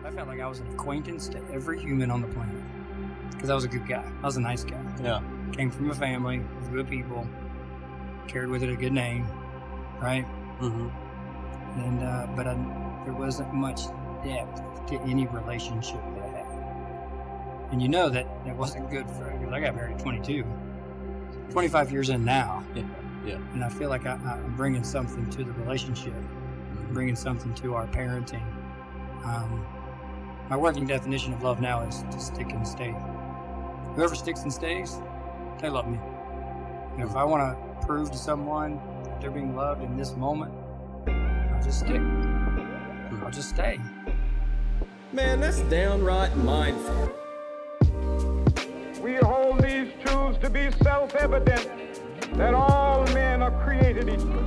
I felt like I was an acquaintance to every human on the planet because I was a good guy. I was a nice guy. Yeah. Came from a family of good people, carried with it a good name, right? Mm-hmm. And there wasn't much depth to any relationship that I had. And you know that wasn't good for me because I got married at 22. 25 years in now. Yeah. And I feel like I'm bringing something to the relationship, bringing something to our parenting. My working definition of love now is to stick and stay. Whoever sticks and stays, they love me. And if I want to prove to someone that they're being loved in this moment, I'll just stick. I'll just stay. Man, that's downright mindful. We hold these truths to be self-evident, that all men are created equal.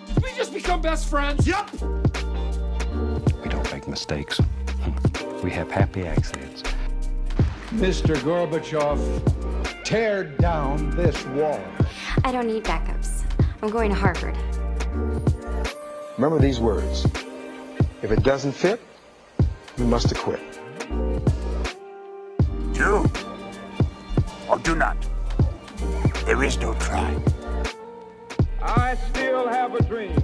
Did we just become best friends? Yep. We don't make mistakes. We have happy accidents. Mr. Gorbachev, tear down this wall. I don't need backups. I'm going to Harvard. Remember these words. If it doesn't fit, you must acquit. Do or do not. There is no try. I still have a dream.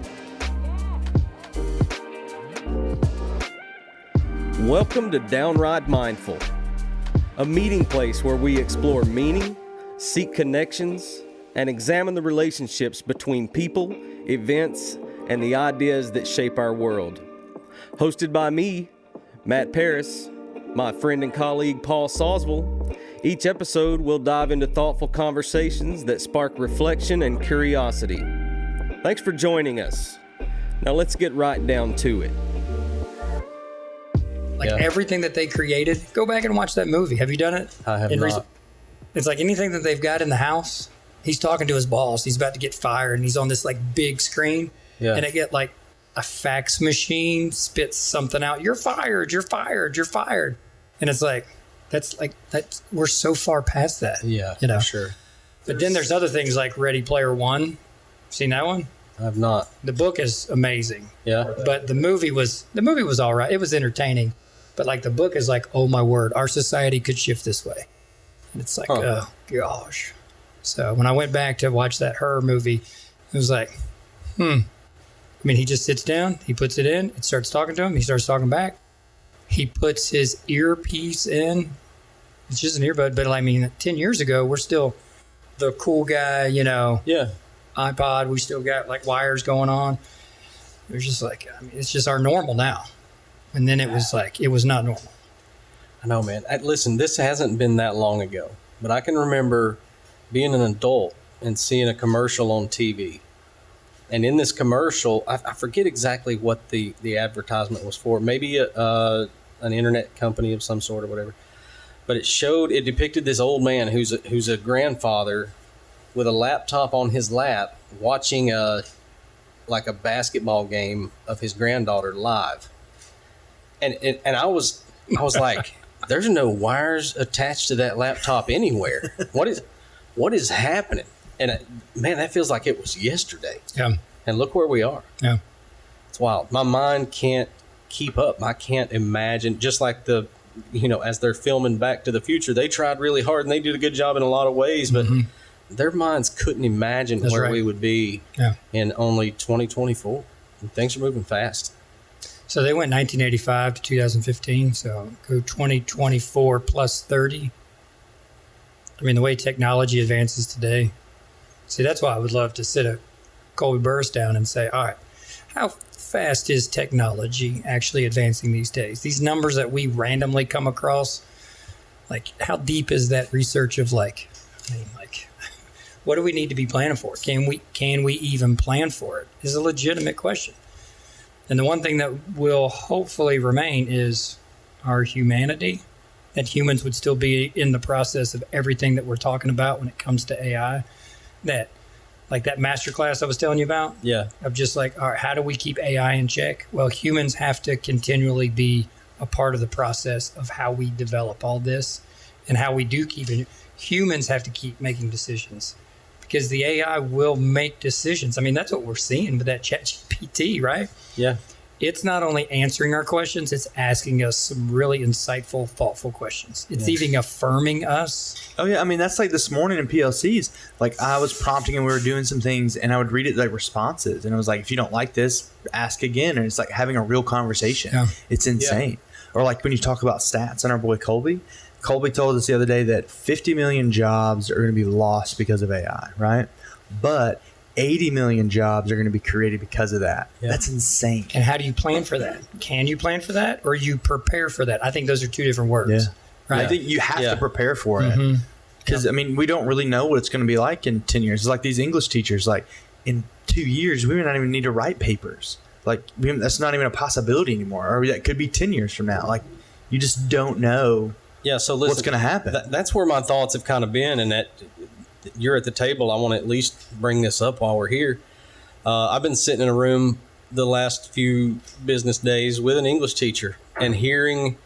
Welcome to Downright Mindful, a meeting place where we explore meaning, seek connections, and examine the relationships between people, events, and the ideas that shape our world. Hosted by me, Matt Paris, my friend and colleague Paul Sawswell, each episode will dive into thoughtful conversations that spark reflection and curiosity. Thanks for joining us. Now let's get right down to it. Everything that they created, go back and watch that movie. Have you done it? I have not. It's like anything that they've got in the house. He's talking to his boss. He's about to get fired, and he's on this like big screen. Yeah. And I get like a fax machine spits something out. You're fired. You're fired. You're fired. And it's like that's we're so far past that. Yeah, you know. Sure. But then there's other things like Ready Player One. Seen that one? I've not. The book is amazing. Yeah. But the movie was all right. It was entertaining. But like the book is like, oh my word, our society could shift this way. And it's like, oh gosh. So when I went back to watch that Her movie, it was like, I mean, he just sits down, he puts it in, it starts talking to him, he starts talking back. He puts his earpiece in. It's just an earbud, but I mean, 10 years ago, we're still the cool guy, you know. Yeah. iPod, we still got like wires going on. It was just like, I mean, it's just our normal now. And then it was like, it was not normal. I know, man. Listen, this hasn't been that long ago, but I can remember being an adult and seeing a commercial on TV. And in this commercial, I forget exactly what the advertisement was for. Maybe an internet company of some sort or whatever. But it depicted this old man who's a grandfather with a laptop on his lap watching a basketball game of his granddaughter live. And I was like, there's no wires attached to that laptop anywhere. What is happening? And man, that feels like it was yesterday. Yeah. And look where we are. Yeah. It's wild. My mind can't keep up. I can't imagine, just like as they're filming Back to the Future, they tried really hard and they did a good job in a lot of ways, but their minds couldn't imagine where we would be in only 2024. And things are moving fast. So they went 1985 to 2015. So go 2024 plus 30. I mean, the way technology advances today. See, that's why I would love to sit a Colby Burris down and say, all right, how fast is technology actually advancing these days? These numbers that we randomly come across, like how deep is that research of what do we need to be planning for? Can we even plan for it? Is a legitimate question. And the one thing that will hopefully remain is our humanity, that humans would still be in the process of everything that we're talking about when it comes to AI. That, like that masterclass I was telling you about, of just like, all right, how do we keep AI in check? Well, humans have to continually be a part of the process of how we develop all this and how we do keep it. Humans have to keep making decisions because the AI will make decisions. I mean, that's what we're seeing with that ChatGPT, right? Yeah. it's not only answering our questions, it's asking us some really insightful, thoughtful questions. It's even affirming us. Oh, yeah. I mean, that's like this morning in PLCs. Like, I was prompting and we were doing some things, and I would read it like responses. And it was like, if you don't like this, ask again. And it's like having a real conversation. Yeah. It's insane. Yeah. Or like when you talk about stats on our boy Colby. Colby told us the other day that 50 million jobs are going to be lost because of AI, right? But 80 million jobs are going to be created because of that. Yeah. That's insane. And how do you plan for that? Can you plan for that, or you prepare for that? I think those are two different words. Yeah. Right? I think you have to prepare for it. Because, I mean, we don't really know what it's going to be like in 10 years. It's like these English teachers, like in 2 years, we may not even need to write papers. Like, that's not even a possibility anymore. Or that could be 10 years from now. Like, you just don't know so listen, what's going to happen. That's where my thoughts have kind of been, and that you're at the table. I want to at least bring this up while we're here. I've been sitting in a room the last few business days with an English teacher and hearing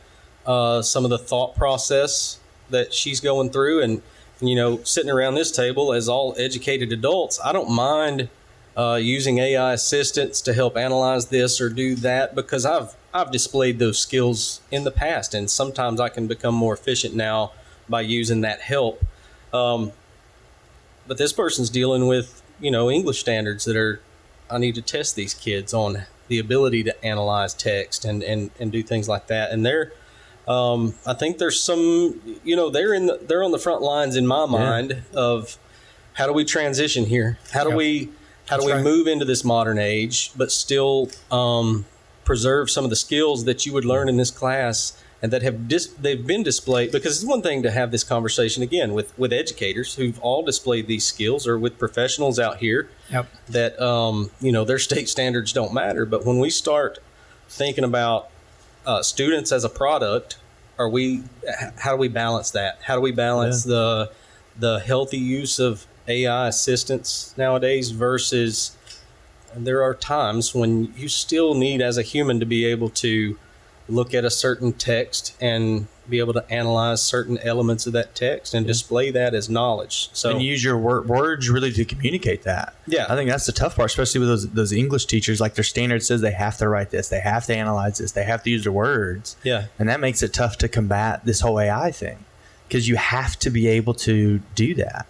some of the thought process that she's going through. And, you know, sitting around this table as all educated adults, I don't mind using AI assistants to help analyze this or do that, because I've displayed those skills in the past. And sometimes I can become more efficient now by using that help. But this person's dealing with, you know, English standards that I need to test these kids on the ability to analyze text and do things like that. And I think there's some, you know, they're on the front lines in my mind of how do we transition here? How do we move into this modern age, but still preserve some of the skills that you would learn in this class and that they've been displayed? Because it's one thing to have this conversation again with educators who've all displayed these skills, or with professionals out here that you know, their state standards don't matter. But when we start thinking about students as a product, how do we balance that? How do we balance the healthy use of AI assistance nowadays versus there are times when you still need, as a human, to be able to look at a certain text and be able to analyze certain elements of that text and display that as knowledge. So, and use your words really to communicate that. Yeah. I think that's the tough part, especially with those English teachers. Like, their standard says they have to write this, they have to analyze this, they have to use their words. Yeah. And that makes it tough to combat this whole AI thing, because you have to be able to do that.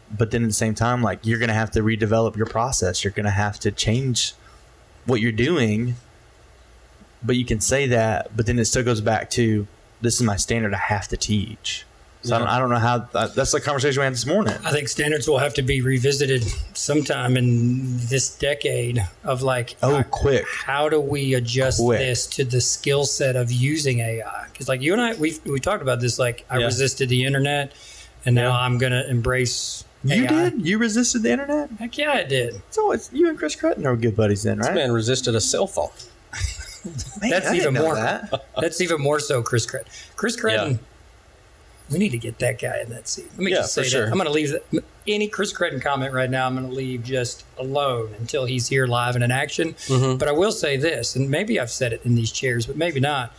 But then at the same time, like, you're going to have to redevelop your process. You're going to have to change what you're doing. But you can say that, but then it still goes back to, this is my standard, I have to teach. So I don't know how, that's the conversation we had this morning. I think standards will have to be revisited sometime in this decade of like, quick. How do we adjust this to the skill set of using AI? Because like you and I, we talked about this, like I resisted the internet, and now I'm going to embrace You AI. did? You resisted the internet? Heck yeah, I did. So it's you and Chris Cretton are good buddies then, right? This man resisted a cell phone. Man, that's even more. That's even more so, Chris Cretton. Chris Cretton. We need to get that guy in that seat. Let me just say that. I'm going to leave any Chris Cretton comment right now. I'm going to leave just alone until he's here live and in action. But I will say this, and maybe I've said it in these chairs, but maybe not.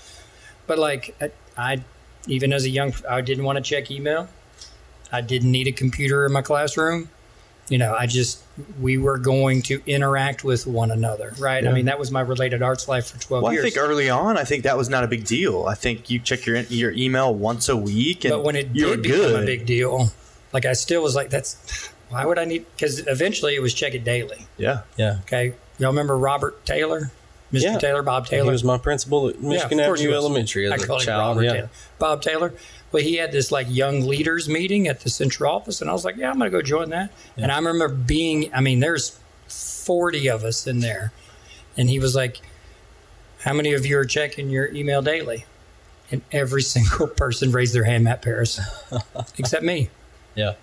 But like, I even as a young, I didn't want to check email. I didn't need a computer in my classroom. You know, we were going to interact with one another, right? Yeah. I mean, that was my related arts life for 12 years. I think early on, that was not a big deal. I think you check your email once a week, and but when it did become a big deal, like I still was like, why would I need? Because eventually it was check it daily. Yeah. Okay, y'all remember Robert Taylor, Mr. Taylor, Bob Taylor? He was my principal at Michigan Avenue Elementary as a child. Taylor. Bob Taylor. Well, he had this like young leaders meeting at the central office, and I was like, I'm going to go join that. Yeah. And I remember there's 40 of us in there. And he was like, how many of you are checking your email daily? And every single person raised their hand, Matt Paris, except me. Yeah. And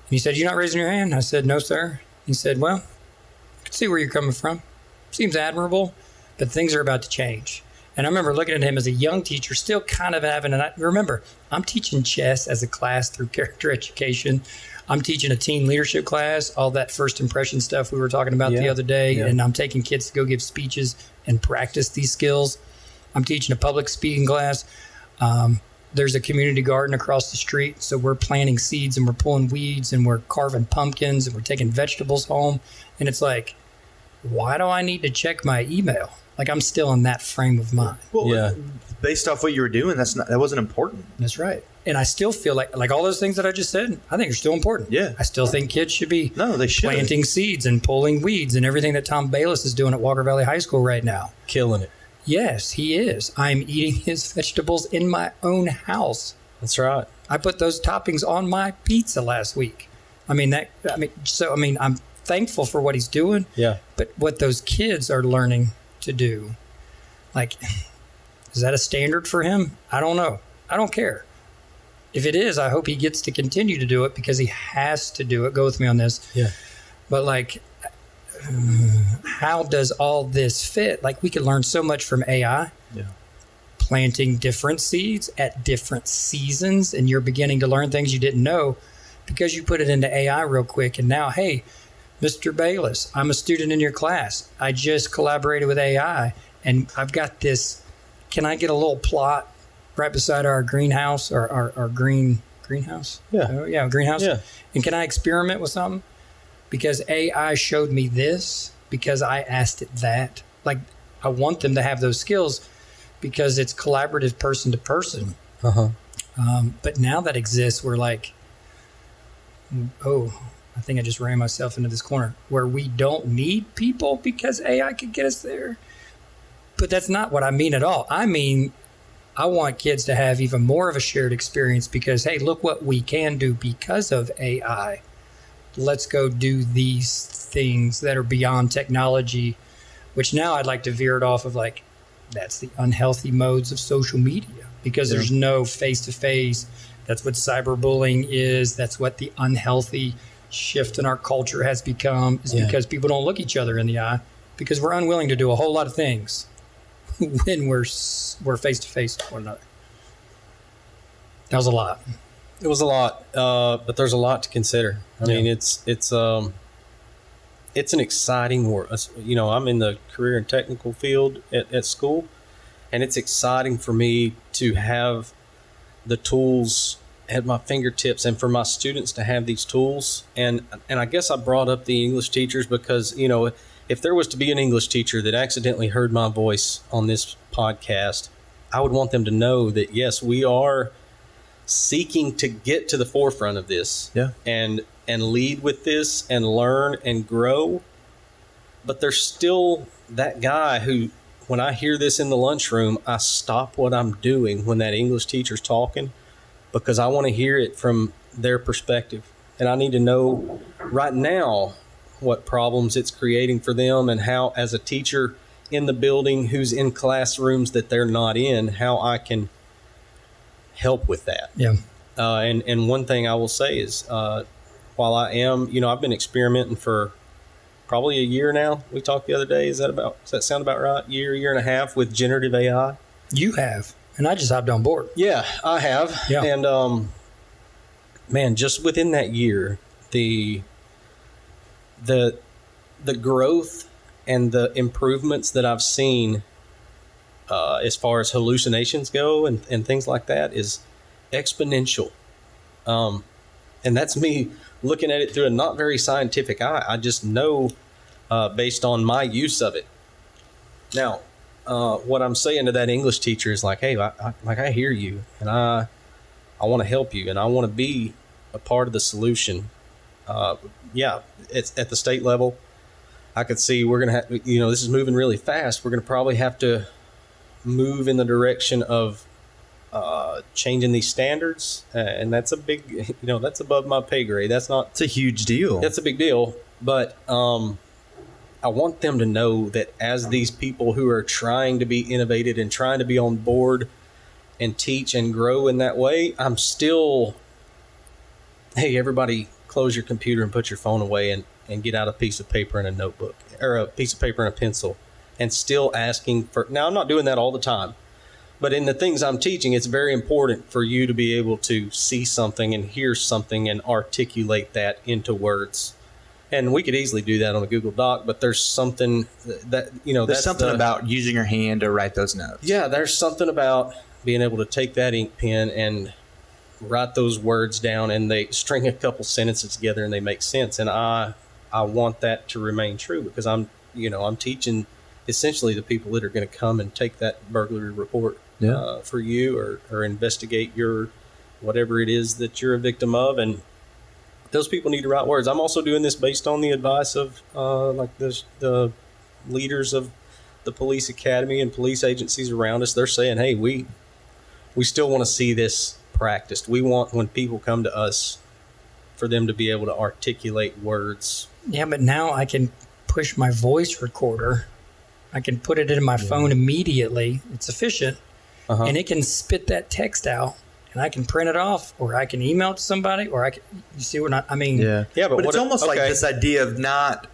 he said, you're not raising your hand? I said, no, sir. He said, well, I can see where you're coming from. Seems admirable, but things are about to change. And I remember looking at him as a young teacher, still kind of having remember, I'm teaching chess as a class through character education. I'm teaching a team leadership class, all that first impression stuff we were talking about the other day. And I'm taking kids to go give speeches and practice these skills. I'm teaching a public speaking class. There's a community garden across the street. So we're planting seeds and we're pulling weeds and we're carving pumpkins and we're taking vegetables home. And it's like, why do I need to check my email? Like I'm still in that frame of mind. Well, based off what you were doing, that wasn't important. That's right. And I still feel like all those things that I just said, I think are still important. Yeah. I still think kids should be they should. planting seeds and pulling weeds and everything that Tom Bayless is doing at Walker Valley High School right now. Killing it. Yes, he is. I'm eating his vegetables in my own house. That's right. I put those toppings on my pizza last week. I'm thankful for what he's doing. Yeah. But what those kids are learning to do, like, is that a standard for him? I don't know. I don't care. If it is, I hope he gets to continue to do it because he has to do it. Go with me on this. Yeah. But like, how does all this fit? Like, we could learn so much from AI. Yeah. Planting different seeds at different seasons, and you're beginning to learn things you didn't know because you put it into AI real quick. And now, hey, Mr. Bayless, I'm a student in your class. I just collaborated with AI, and I've got this. Can I get a little plot right beside our greenhouse, or our greenhouse? Yeah. Greenhouse. Yeah. And can I experiment with something? Because AI showed me this, because I asked it that. Like, I want them to have those skills because it's collaborative person to person. Uh-huh. But now that exists, we're like, I think I just ran myself into this corner where we don't need people because AI could get us there. But that's not what I mean at all. I mean, I want kids to have even more of a shared experience because, hey, look what we can do because of AI. Let's go do these things that are beyond technology, which now I'd like to veer it off of like, that's the unhealthy modes of social media because there's no face-to-face. That's what cyberbullying is. That's what the unhealthy shift in our culture has become, is because people don't look each other in the eye because we're unwilling to do a whole lot of things when we're face-to-face with one another. That was a lot. It was a lot, but there's a lot to consider. I mean, it's an exciting work. You know, I'm in the career and technical field at school, and it's exciting for me to have the tools at my fingertips and for my students to have these tools. And I guess I brought up the English teachers because, you know, if there was to be an English teacher that accidentally heard my voice on this podcast, I would want them to know that, yes, we are seeking to get to the forefront of this and lead with this and learn and grow. But there's still that guy who, when I hear this in the lunchroom, I stop what I'm doing when that English teacher's talking because I want to hear it from their perspective. And I need to know right now what problems it's creating for them and how, as a teacher in the building who's in classrooms that they're not in, how I can help with that. Yeah. And one thing I will say is, while I am, you know, I've been experimenting for probably a year now. We talked the other day. Does that sound about right? Year and a half with generative AI. You have, and I just hopped on board. Yeah, I have. Yeah. And man, just within that year, the growth and the improvements that I've seen as far as hallucinations go and things like that is exponential. And that's me looking at it through a not very scientific eye. I just know based on my use of it. Now, what I'm saying to that English teacher is like, hey, I hear you, and I want to help you, and I want to be a part of the solution. It's at the state level. I could see we're going to have, you know, this is moving really fast. We're going to probably have to move in the direction of changing these standards. And that's a big, you know, that's above my pay grade. It's a huge deal. That's a big deal. But I want them to know that as these people who are trying to be innovative and trying to be on board and teach and grow in that way, I'm still, hey, everybody close your computer and put your phone away and get out a piece of paper and a notebook, or a piece of paper and a pencil, and still asking for, now I'm not doing that all the time, but in the things I'm teaching, it's very important for you to be able to see something and hear something and articulate that into words. And we could easily do that on a Google Doc, but there's something that, you know, there's something about using your hand to write those notes. Yeah, there's something about being able to take that ink pen and write those words down, and they string a couple sentences together and they make sense. And I want that to remain true because I'm teaching essentially the people that are going to come and take that burglary report for you or investigate your whatever it is that you're a victim of. And those people need to write words. I'm also doing this based on the advice of like the leaders of the police academy and police agencies around us. They're saying, hey, we still want to see this practiced. We want, when people come to us, for them to be able to articulate words. Yeah, but now I can push my voice recorder. I can put it in my phone immediately. It's efficient. And it can spit that text out, and I can print it off, or I can email it to somebody, or I can, you see what I mean? Yeah, but it's almost like okay. this idea of not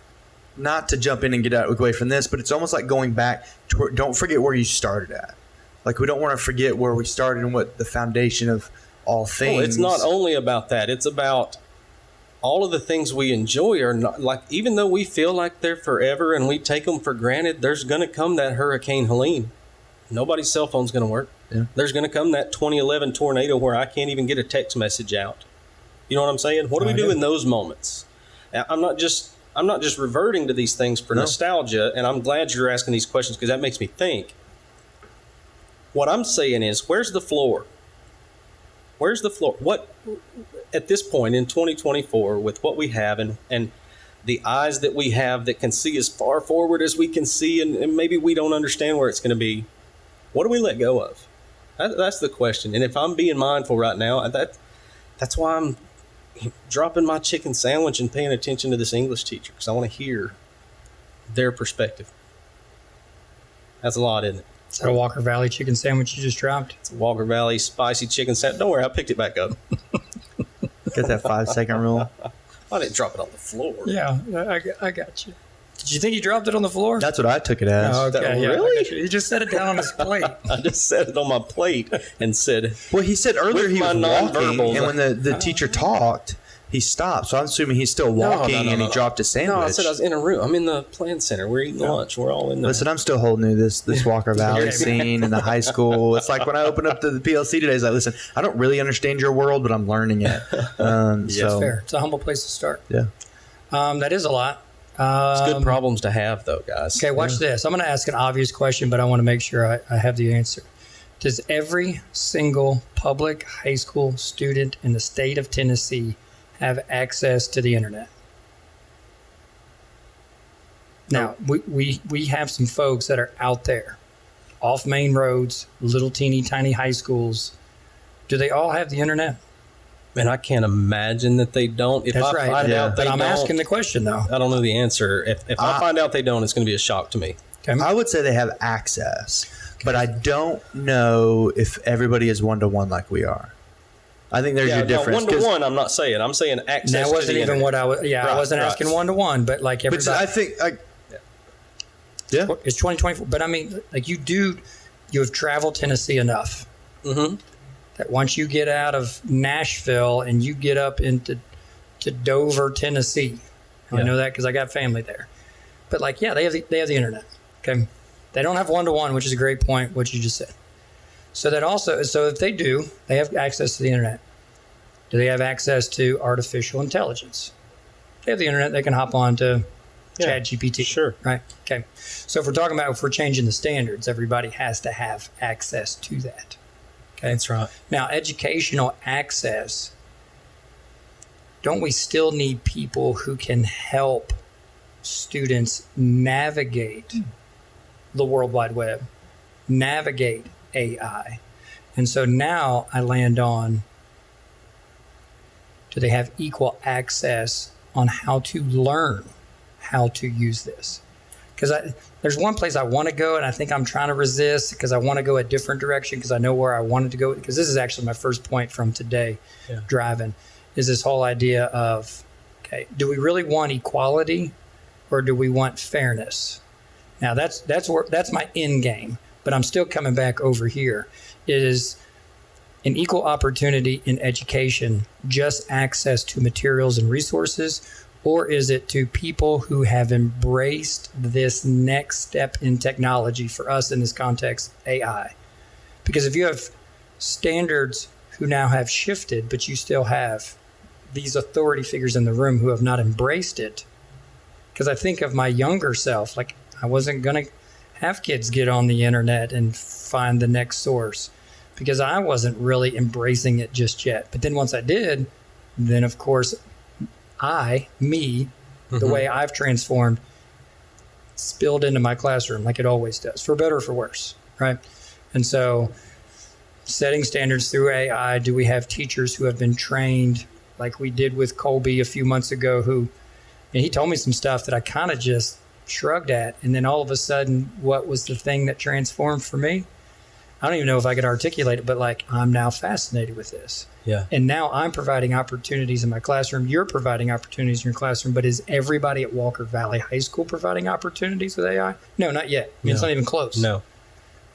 to jump in and get away from this, but it's almost like going back to, don't forget where you started at. Like, we don't want to forget where we started and what the foundation of all things. Well, it's not only about that. It's about all of the things we enjoy are not, like, even though we feel like they're forever and we take them for granted, there's going to come that Hurricane Helene. Nobody's cell phone's going to work. Yeah. There's going to come that 2011 tornado where I can't even get a text message out. You know what I'm saying? What do we do in those moments? I'm not just reverting to these things for nostalgia, and I'm glad you're asking these questions because that makes me think. What I'm saying is, where's the floor? Where's the floor? What, at this point in 2024, with what we have and the eyes that we have that can see as far forward as we can see, and maybe we don't understand where it's going to be, what do we let go of? That's the question. And if I'm being mindful right now, that's why I'm dropping my chicken sandwich and paying attention to this English teacher, because I want to hear their perspective. That's a lot, isn't it? Is that a Walker Valley chicken sandwich you just dropped? It's a Walker Valley spicy chicken sandwich. Don't worry, I picked it back up. Get that 5-second rule. I didn't drop it on the floor. Yeah, I got you. Did you think you dropped it on the floor? That's what I took it as. Oh, okay, yeah, really? He just set it down on his plate. I just set it on my plate and said, Well, he said earlier he was walking, nonverbals, and when the teacher talked, he stopped. So I'm assuming he's still walking, and he dropped his sandwich. No, I said I was in a room. I'm in the plan center. We're eating lunch. We're all in there. Listen, I'm still holding you this Walker Valley scene in the high school. It's like when I opened up the PLC today, it's like, listen, I don't really understand your world, but I'm learning it. It's fair. It's a humble place to start. Yeah. That is a lot. It's good problems to have, though, guys. Okay, watch this. I'm going to ask an obvious question, but I want to make sure I have the answer. Does every single public high school student in the state of Tennessee have access to the internet? Now, we have some folks that are out there, off main roads, little teeny tiny high schools. Do they all have the internet? And I can't imagine that they don't. If That's I right. find out they but I'm don't, asking the question, though. I don't know the answer. If I find out they don't, it's going to be a shock to me. Okay. I would say they have access, but I don't know if everybody is one-to-one like we are. I think there's your difference. One-to-one, I'm not saying. I'm saying access that to the wasn't even internet. what I was. Yeah, I wasn't asking one-to-one, but like everybody. But I think, it's 2024. But I mean, like you have traveled Tennessee enough. Mm-hmm. That once you get out of Nashville and you get up into Dover, Tennessee, I know that because I got family there. But like, yeah, they have the internet. Okay, they don't have one-to-one, which is a great point. What you just said. So if they do, they have access to the internet. Do they have access to artificial intelligence? They have the internet. They can hop on to ChatGPT. Sure. Right. Okay. So if we're changing the standards, everybody has to have access to that. Okay. That's right. Now, educational access, don't we still need people who can help students navigate the World Wide Web, navigate AI? And so now I land on, do they have equal access on how to learn how to use this? Because there's one place I want to go, and I think I'm trying to resist because I want to go a different direction because I know where I wanted to go. Because this is actually my first point from today, driving, is this whole idea of, okay, do we really want equality or do we want fairness? Now that's my end game, but I'm still coming back over here. Is an equal opportunity in education just access to materials and resources? Or is it to people who have embraced this next step in technology, for us in this context, AI? Because if you have standards who now have shifted, but you still have these authority figures in the room who have not embraced it, because I think of my younger self, like I wasn't going to have kids get on the internet and find the next source, because I wasn't really embracing it just yet. But then once I did, then of course the way I've transformed spilled into my classroom like it always does, for better or for worse, right? And so setting standards through AI, do we have teachers who have been trained like we did with Colby a few months ago, and he told me some stuff that I kind of just shrugged at. And then all of a sudden, what was the thing that transformed for me? I don't even know if I could articulate it, but like, I'm now fascinated with this. Yeah. And now I'm providing opportunities in my classroom. You're providing opportunities in your classroom, but is everybody at Walker Valley High School providing opportunities with AI? No, not yet. I mean, it's not even close. No.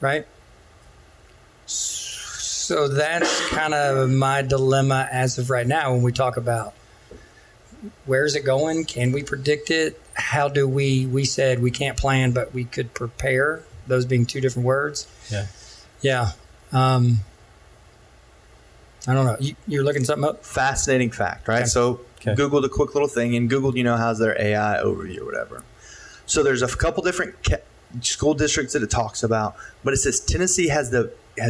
Right? So that's kind of my dilemma as of right now when we talk about where is it going? Can we predict it? How do we said we can't plan, but we could prepare, those being two different words. Yeah. Yeah. I don't know. You're looking something up? Fascinating fact, right? Okay. So Googled a quick little thing, and Googled, how's their AI overview or whatever. So there's a couple different school districts that it talks about, but it says Tennessee has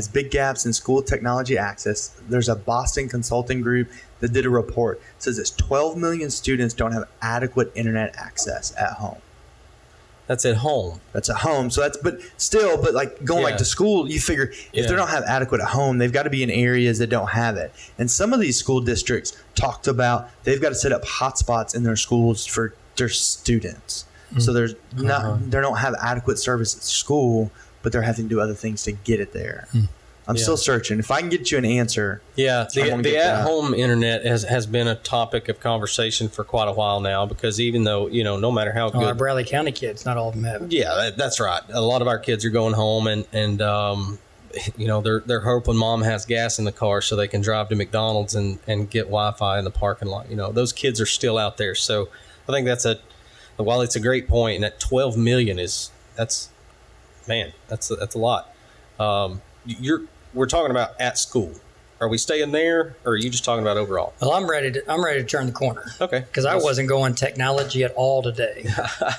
big gaps in school technology access. There's a Boston consulting group that did a report. It says it's 12 million students don't have adequate internet access at home. That's at home. That's at home. So but like going like to school, you figure if they don't have adequate at home, they've got to be in areas that don't have it. And some of these school districts talked about they've got to set up hotspots in their schools for their students. Mm-hmm. So there's they don't have adequate service at school, but they're having to do other things to get it there. Mm. I'm still searching. If I can get you an answer. Yeah, the at-home internet has been a topic of conversation for quite a while now, because even though, no matter how good. Our Bradley County kids, not all of them have it. Yeah, that's right. A lot of our kids are going home and they're hoping mom has gas in the car so they can drive to McDonald's and get Wi-Fi in the parking lot. Those kids are still out there. So I think while it's a great point, and that 12 million that's a lot. We're talking about at school. Are we staying there, or are you just talking about overall? Well, I'm ready to turn the corner. Okay. Because I wasn't going technology at all today.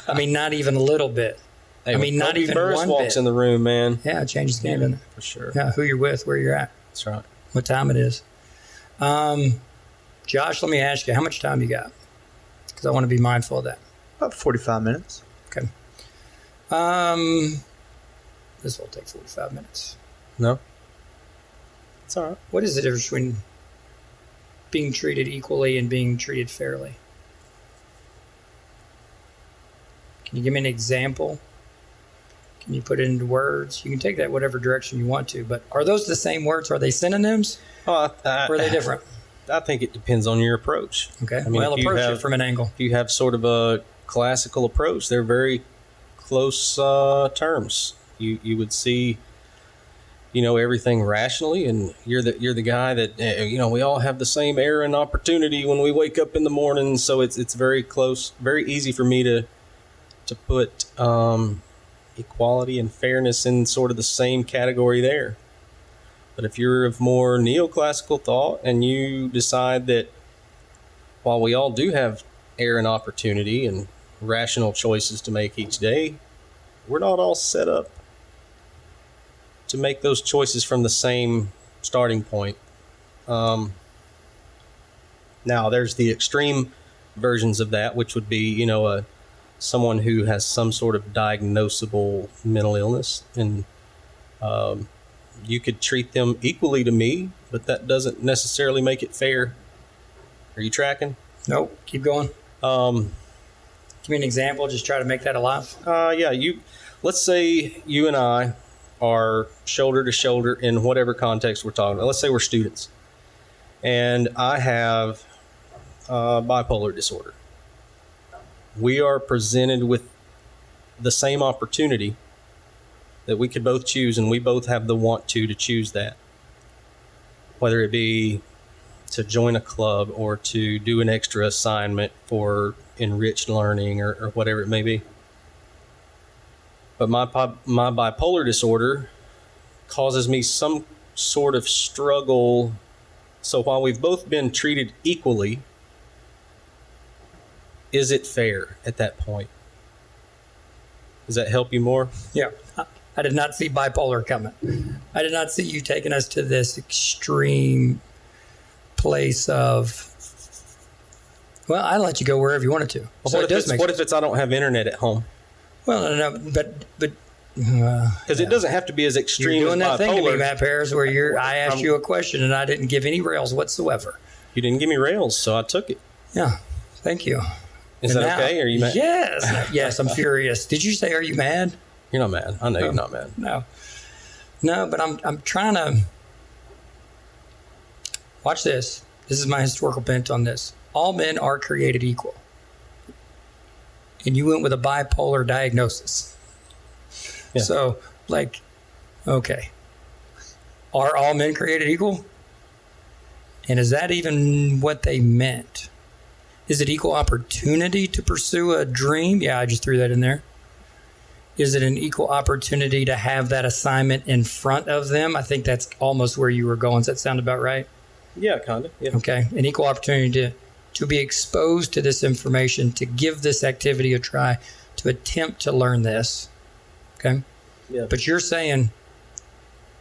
I mean, not even a little bit. Hey, not even Burris one walks bit. in the room, man. Yeah, it changes the game, doesn't it? For sure. Yeah, who you're with, where you're at. That's right. What time it is. Josh, let me ask you, how much time you got? Because I want to be mindful of that. About 45 minutes. Okay. This will take 45 minutes. No. It's all right. What is the difference between being treated equally and being treated fairly? Can you give me an example? Can you put it into words? You can take that whatever direction you want to, but are those the same words? Are they synonyms? Or are they different? I think it depends on your approach. Okay. I mean, approach it from an angle. If you have sort of a classical approach, they're very close terms. You would see everything rationally, and you're the guy that we all have the same air and opportunity when we wake up in the morning, so it's very close, very easy for me to put equality and fairness in sort of the same category there. But if you're of more neoclassical thought and you decide that while we all do have air and opportunity and rational choices to make each day, we're not all set up to make those choices from the same starting point. Now, there's the extreme versions of that, which would be, someone who has some sort of diagnosable mental illness, and you could treat them equally to me, but that doesn't necessarily make it fair. Are you tracking? Nope. Keep going. Give me an example. Just try to make that alive. Yeah. Let's say you and I are shoulder to shoulder in whatever context we're talking about. Let's say we're students, and I have bipolar disorder. We are presented with the same opportunity that we could both choose, and we both have the want to choose that, whether it be to join a club or to do an extra assignment for enriched learning or whatever it may be. But my bipolar disorder causes me some sort of struggle. So while we've both been treated equally, is it fair at that point? Does that help you more? Yeah. I did not see bipolar coming. I did not see you taking us to this extreme place of, well, I let you go wherever you wanted to. Well, what if it's I don't have internet at home? Well, no, but because it doesn't have to be as extreme. You're doing as that thing to me, bipolar. Matt Paris, where I asked you a question and I didn't give any rails whatsoever. You didn't give me rails, so I took it. Yeah, thank you. Is And that okay? Are you mad? Yes, I'm furious. Did you say, are you mad? You're not mad. I know you're not mad. No, but I'm trying to watch this. This is my historical bent on this. All men are created equal, and you went with a bipolar diagnosis. Yeah. So, okay, are all men created equal? And is that even what they meant? Is it equal opportunity to pursue a dream? Yeah, I just threw that in there. Is it an equal opportunity to have that assignment in front of them? I think that's almost where you were going. Does that sound about right? Yeah, kind of. Yeah. Okay. An equal opportunity to be exposed to this information, to give this activity a try, to attempt to learn this. Okay. Yeah. But you're saying,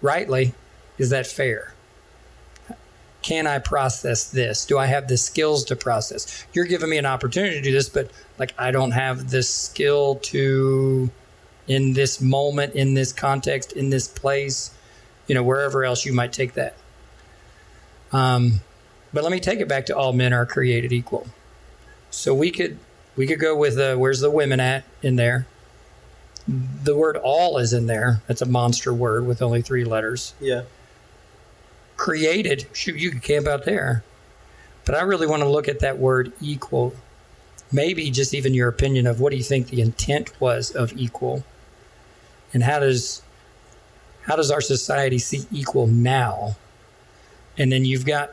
rightly, is that fair? Can I process this? Do I have the skills to process? You're giving me an opportunity to do this, but I don't have the skill to, in this moment, in this context, in this place, wherever else you might take that. But let me take it back to all men are created equal. So we could go with where's the women at in there? The word all is in there. That's a monster word with only 3 letters. Yeah. Created, shoot, you could camp out there. But I really want to look at that word equal. Maybe just even your opinion of what do you think the intent was of equal? And how does our society see equal now? And then you've got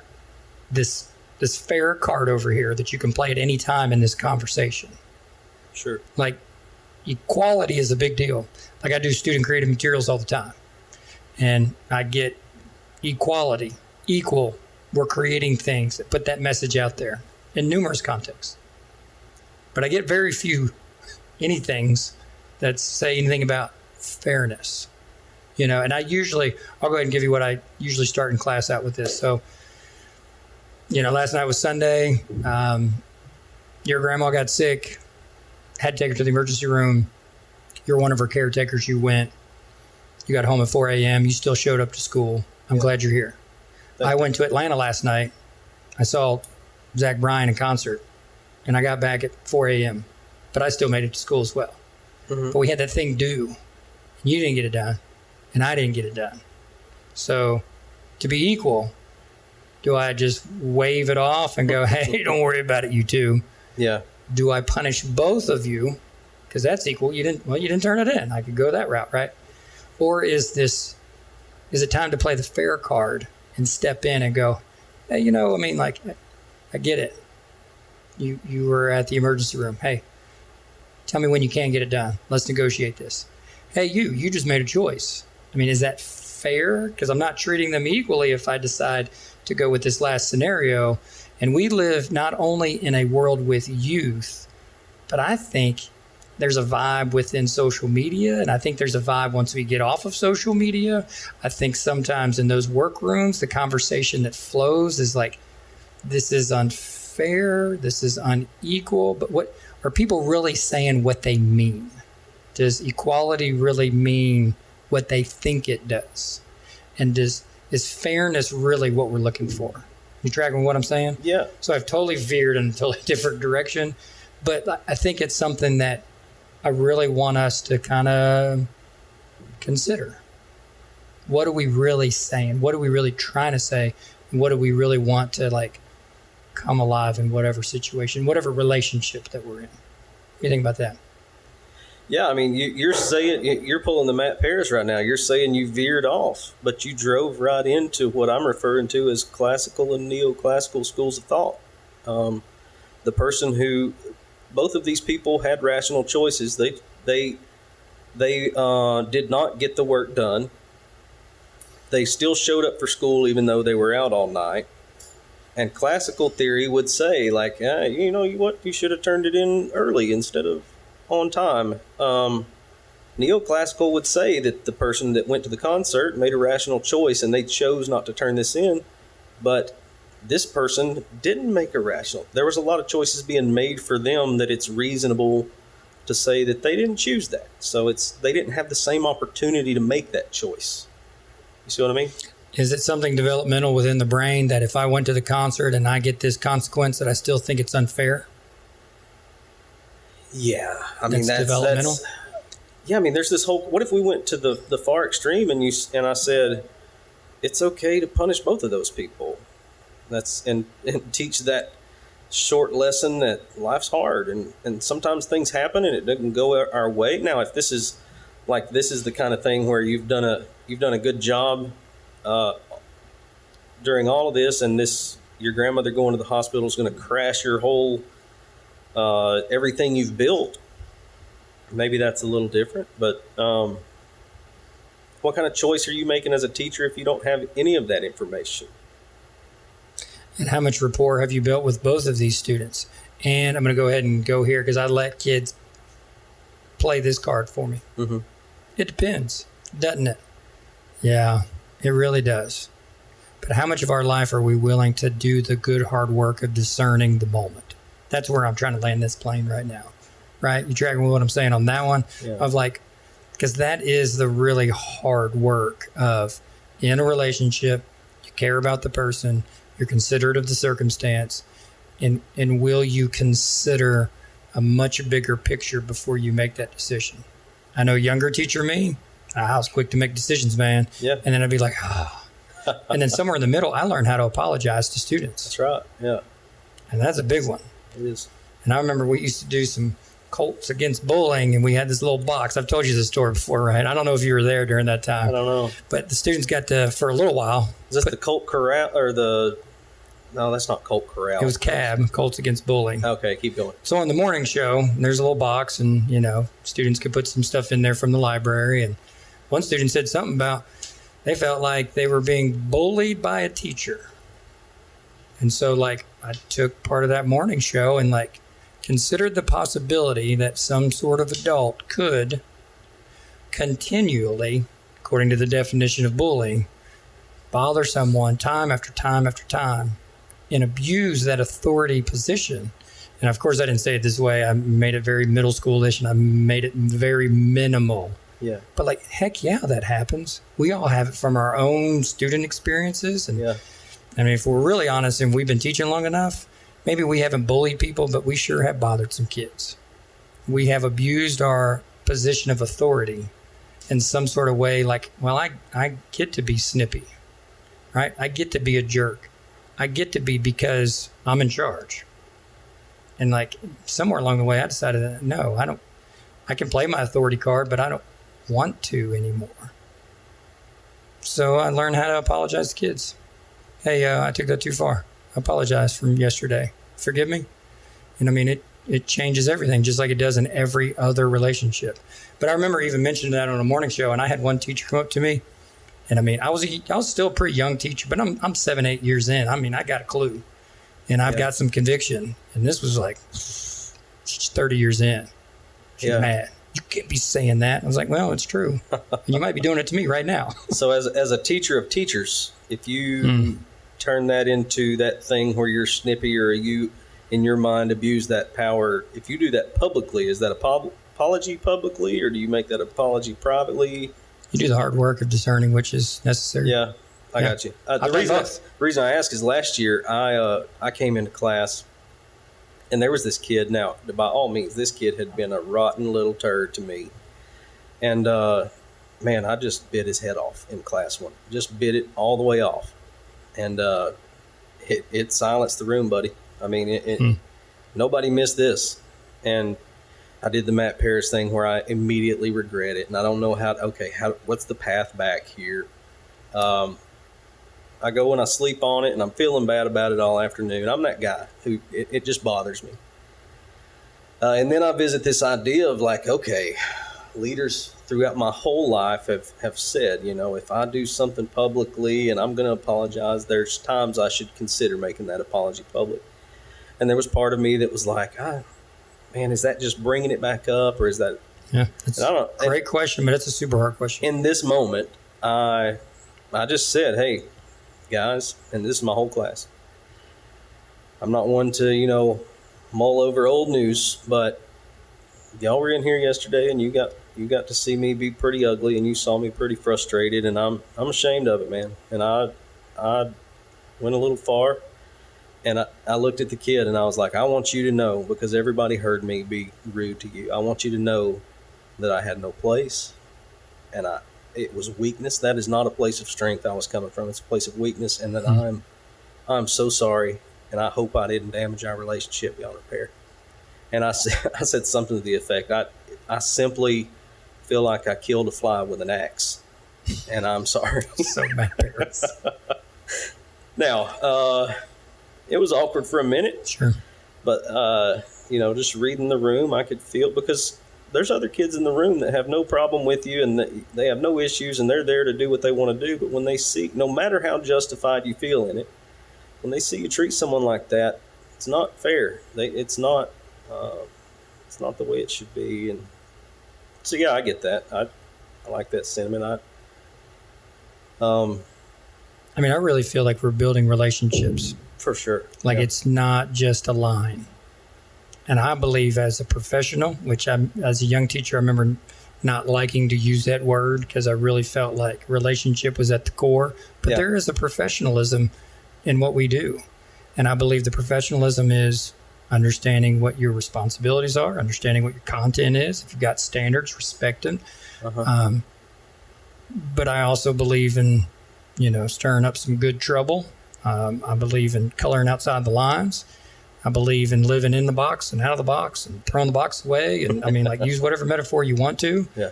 this fair card over here that you can play at any time in this conversation. Sure. Equality is a big deal. I do student creative materials all the time. And I get equality, equal. We're creating things that put that message out there in numerous contexts. But I get very few anythings that say anything about fairness. And I'll go ahead and give you what I usually start in class out with this. So, last night was Sunday. Your grandma got sick, had to take her to the emergency room. You're one of her caretakers. You went. You got home at 4 a.m. You still showed up to school. I'm glad you're here. I went to Atlanta last night. I saw Zach Bryan in concert, and I got back at 4 a.m., but I still made it to school as well. Mm-hmm. But we had that thing due, and you didn't get it done, and I didn't get it done. So to be equal, do I just wave it off and go, hey, don't worry about it, you two? Yeah. Do I punish both of you? Because that's equal. You didn't turn it in. I could go that route, right? Or is it time to play the fair card and step in and go, hey, I get it. You were at the emergency room. Hey, tell me when you can get it done. Let's negotiate this. Hey, you just made a choice. Is that fair? Because I'm not treating them equally if I decide to go with this last scenario. And we live not only in a world with youth, but I think there's a vibe within social media, and I think there's a vibe once we get off of social media. I think sometimes in those workrooms, the conversation that flows is this is unfair, this is unequal, but what are people really saying what they mean? Does equality really mean what they think it does? And is fairness really what we're looking for? You tracking what I'm saying? Yeah. So I've totally veered in a totally different direction, but I think it's something that I really want us to kind of consider. What are we really saying? What are we really trying to say? And what do we really want to come alive in whatever situation, whatever relationship that we're in? What do you think about that? Yeah, you're saying, you're pulling the Matt Paris right now. You're saying you veered off, but you drove right into what I'm referring to as classical and neoclassical schools of thought. The person who, both of these people had rational choices. They did not get the work done. They still showed up for school even though they were out all night. And classical theory would say, you should have turned it in early instead of on time. Neoclassical would say that the person that went to the concert made a rational choice and they chose not to turn this in, but this person didn't make a rational. There was a lot of choices being made for them that it's reasonable to say that they didn't choose that. So they didn't have the same opportunity to make that choice. You see what I mean? Is it something developmental within the brain that if I went to the concert and I get this consequence that I still think it's unfair? Yeah. I mean, that's developmental. Yeah, I mean, there's this whole, what if we went to the far extreme and I said, it's okay to punish both of those people. And teach that short lesson that life's hard and sometimes things happen and it doesn't go our way. Now, if this is the kind of thing where you've done a good job during all of this, and your grandmother going to the hospital is going to crash your whole everything you've built, maybe that's a little different. But what kind of choice are you making as a teacher if you don't have any of that information? And how much rapport have you built with both of these students? And I'm going to go ahead and go here because I let kids play this card for me. Mm-hmm. It depends, doesn't it? Yeah, it really does. But how much of our life are we willing to do the good hard work of discerning the moment? That's where I'm trying to land this plane right now. Right? You tracking with what I'm saying on that one? Yeah. Of like, because that is the really hard work of in a relationship, you care about the person, you're considerate of the circumstance, and will you consider a much bigger picture before you make that decision? I know younger teacher me, I was quick to make decisions, man. Yeah. And then I'd be like, oh. And then somewhere in the middle, I learned how to apologize to students. That's right. Yeah. And that's a big one. It is. And I remember we used to do some Colts against bullying, and we had this little box. I've told you this story before, right? I don't know if you were there during that time. I don't know. But the students got to, for a little while. Is this the Colt Corral or the... No, that's not Colt Corral. It was CAB, Colts Against Bullying. Okay, keep going. So on the morning show, there's a little box, and, students could put some stuff in there from the library. And one student said something about they felt like they were being bullied by a teacher. And so, I took part of that morning show and, considered the possibility that some sort of adult could continually, according to the definition of bullying, bother someone time after time after time and abuse that authority position. And of course, I didn't say it this way. I made it very middle schoolish and I made it very minimal. Yeah. But heck yeah, that happens. We all have it from our own student experiences. And yeah. I mean, if we're really honest and we've been teaching long enough, maybe we haven't bullied people, but we sure have bothered some kids. We have abused our position of authority in some sort of way, I get to be snippy, right? I get to be a jerk. I get to be because I'm in charge. And somewhere along the way, I decided that, no, I can play my authority card, but I don't want to anymore. So I learned how to apologize to kids. Hey, I took that too far. I apologize from yesterday. Forgive me. And I mean, it changes everything, just like it does in every other relationship. But I remember even mentioning that on a morning show, and I had one teacher come up to me, and I mean, I was still a pretty young teacher, but I'm 7-8 years in. I mean, I got a clue, and I've got some conviction. And this was 30 years in. She's mad. You can't be saying that. I was like, well, it's true. And you might be doing it to me right now. So as a teacher of teachers, if you turn that into that thing where you're snippy or you, in your mind, abuse that power, if you do that publicly, is that apology publicly, or do you make that apology privately? You do the hard work of discerning which is necessary. Yeah, I got you. The reason I ask is last year I came into class and there was this kid. Now, by all means, this kid had been a rotten little turd to me. And, man, I just bit his head off in class one. Just bit it all the way off. And it silenced the room, buddy. I mean, nobody missed this. And I did the Matt Parrish thing where I immediately regret it. And I don't know what's the path back here? I go and I sleep on it and I'm feeling bad about it all afternoon. I'm that guy who it just bothers me. And then I visit this idea of leaders throughout my whole life have said, if I do something publicly and I'm going to apologize, there's times I should consider making that apology public. And there was part of me that was like, man, is that just bringing it back up, or is that Yeah, it's a great question, but it's a super hard question. In this moment, I just said, hey, guys, and this is my whole class. I'm not one to, mull over old news, but y'all were in here yesterday and you got to see me be pretty ugly and you saw me pretty frustrated, and I'm ashamed of it, man. And I went a little far, and I looked at the kid and I was like, I want you to know, because everybody heard me be rude to you, I want you to know that I had no place, and it was weakness. That is not a place of strength I was coming from. It's a place of weakness, and that I'm so sorry, and I hope I didn't damage our relationship beyond repair. And I said something to the effect, I simply feel like I killed a fly with an axe, and I'm sorry. So embarrassed. Now, it was awkward for a minute. Sure. But, just reading the room, I could feel, because there's other kids in the room that have no problem with you and they have no issues and they're there to do what they want to do. But when they see, no matter how justified you feel in it, when they see you treat someone like that, it's not fair. It's not the way it should be. And so, yeah, I get that. I like that sentiment. I really feel like we're building relationships. For sure. Like, it's not just a line. And I believe as a professional, which as a young teacher, I remember not liking to use that word because I really felt like relationship was at the core. But there is a professionalism in what we do. And I believe the professionalism is understanding what your responsibilities are, understanding what your content is. If you've got standards, respect them. But I also believe in, stirring up some good trouble. I believe in coloring outside the lines. I believe in living in the box and out of the box and throwing the box away. And use whatever metaphor you want to. Yeah.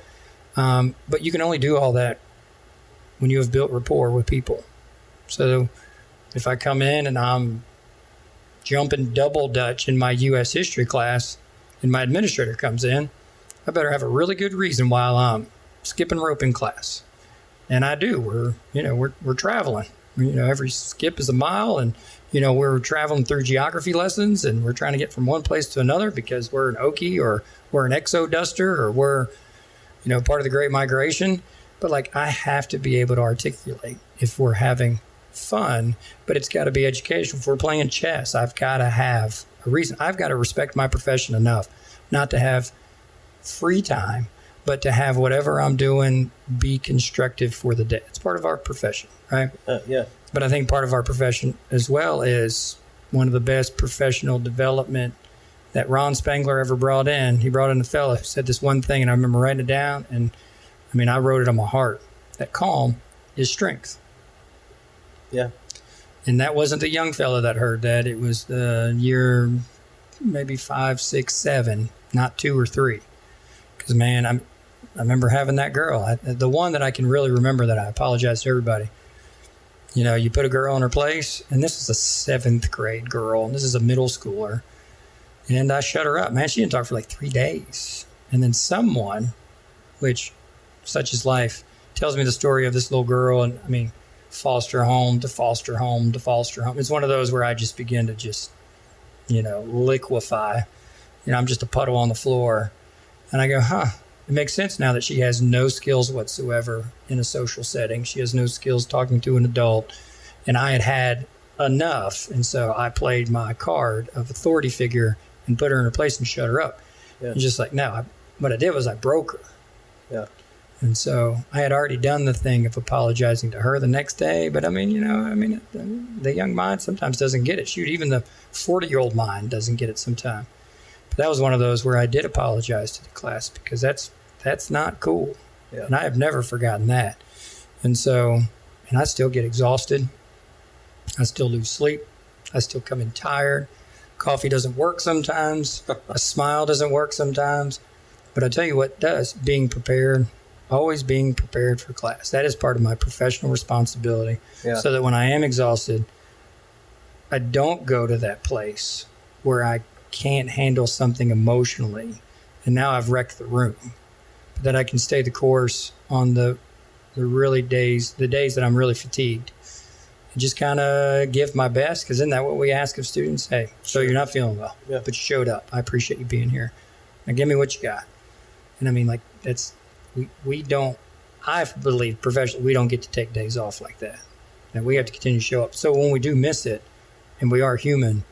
But you can only do all that when you have built rapport with people. So if I come in and I'm jumping double Dutch in my U.S. history class and my administrator comes in, I better have a really good reason why I'm skipping rope in class. And I do. We're traveling. Every skip is a mile, and we're traveling through geography lessons, and we're trying to get from one place to another because we're an Okie or we're an exoduster or we're part of the Great Migration. But I have to be able to articulate if we're having fun, but it's got to be educational. If we're playing chess, I've got to have a reason. I've got to respect my profession enough not to have free time, but to have whatever I'm doing be constructive for the day. It's part of our profession, right? Yeah. But I think part of our profession as well is one of the best professional development that Ron Spangler ever brought in. He brought in a fella who said this one thing, and I remember writing it down, and I wrote it on my heart. That calm is strength. Yeah. And that wasn't the young fella that heard that. It was the year maybe 5, 6, 7, not 2 or 3. Because, man, I remember having that girl. The one that I can really remember that I apologize to everybody. You put a girl in her place, and this is a 7th grade girl, and this is a middle schooler. And I shut her up. Man, she didn't talk for 3 days. And then someone, which such is life, tells me the story of this little girl, and foster home to foster home to foster home. It's one of those where I just begin to liquefy. I'm just a puddle on the floor. And I go, it makes sense now that she has no skills whatsoever in a social setting. She has no skills talking to an adult. And I had enough. And so I played my card of authority figure and put her in her place and shut her up. Yeah. And just what I did was I broke her. Yeah. And so I had already done the thing of apologizing to her the next day. But the young mind sometimes doesn't get it. Shoot, even the 40-year-old mind doesn't get it sometimes. But that was one of those where I did apologize to the class because that's not cool. Yeah. And I have never forgotten that. And so, I still get exhausted. I still lose sleep. I still come in tired. Coffee doesn't work sometimes. A smile doesn't work sometimes. But I tell you what does, being prepared. Always being prepared for class. That is part of my professional responsibility. Yeah. So that when I am exhausted, I don't go to that place where I can't handle something emotionally. And now I've wrecked the room. But that I can stay the course on the days that I'm really fatigued. And just kind of give my best, because isn't that what we ask of students? Hey, so you're not feeling well, but you showed up. I appreciate you being here. Now give me what you got. And I mean, like, we don't, I believe professionally, we don't get to take days off like that. And we have to continue to show up. So when we do miss it, and we are human,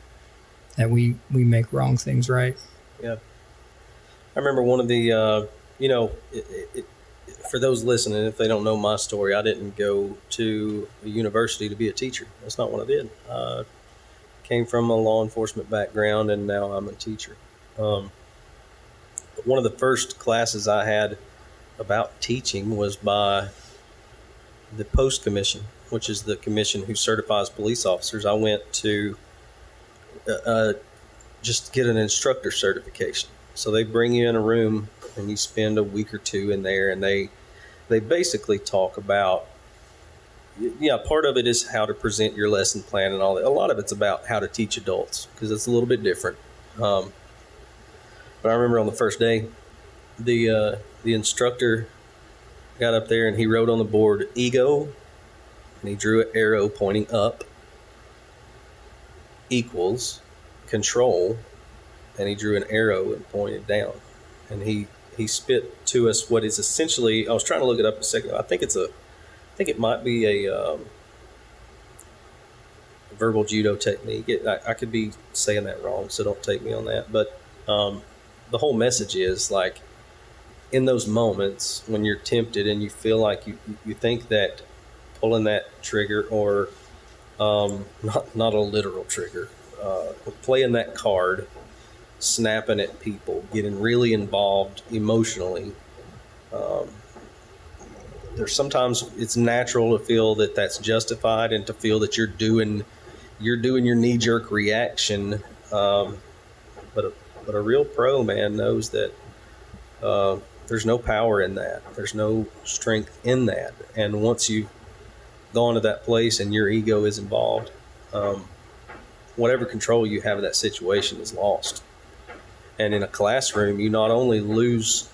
that we make wrong things right. Yeah. I remember one of the, for those listening, if they don't know my story, I didn't go to a university to be a teacher. That's not what I did. Came from a law enforcement background, and now I'm a teacher. But one of the first classes I had about teaching was by the Post Commission, which is the commission who certifies police officers. I went to just get an instructor certification. So they bring you in a room and you spend a week or two in there, and they basically talk about, part of it is how to present your lesson plan and all that. A lot of it's about how to teach adults, because it's a little bit different. But I remember on the first day, the instructor got up there and he wrote on the board ego, and he drew an arrow pointing up, equals control, and he drew an arrow and pointed down. And he spit to us what is essentially, I was trying to look it up a second ago. I think it might be a verbal judo technique. I could be saying that wrong, so don't take me on that. But the whole message is, like, in those moments when you're tempted and you feel like you think that pulling that trigger, or not a literal trigger, playing that card, snapping at people, getting really involved emotionally, there's sometimes it's natural to feel that that's justified, and to feel that you're doing your knee-jerk reaction, but a real pro, man, knows that there's no power in that, there's no strength in that. And once you've gone to that place and your ego is involved, whatever control you have of that situation is lost. And in a classroom, you not only lose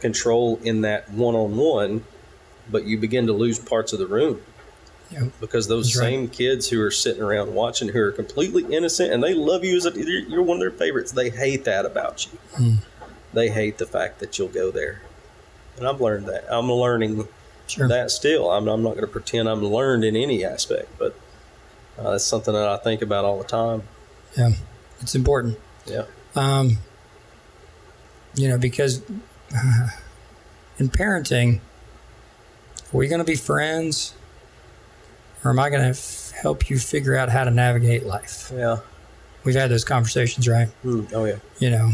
control in that one-on-one, but you begin to lose parts of the room. Yep. Because those same kids who are sitting around watching, who are completely innocent and they love you you're one of their favorites, they hate that about you. They hate the fact that you'll go there. And I've learned that. I'm learning that still. I'm not going to pretend I'm learned in any aspect, but that's something that I think about all the time. Yeah, it's important. Yeah. Because in parenting, are we going to be friends, or am I going to help you figure out how to navigate life? Yeah. We've had those conversations, right? Oh, yeah.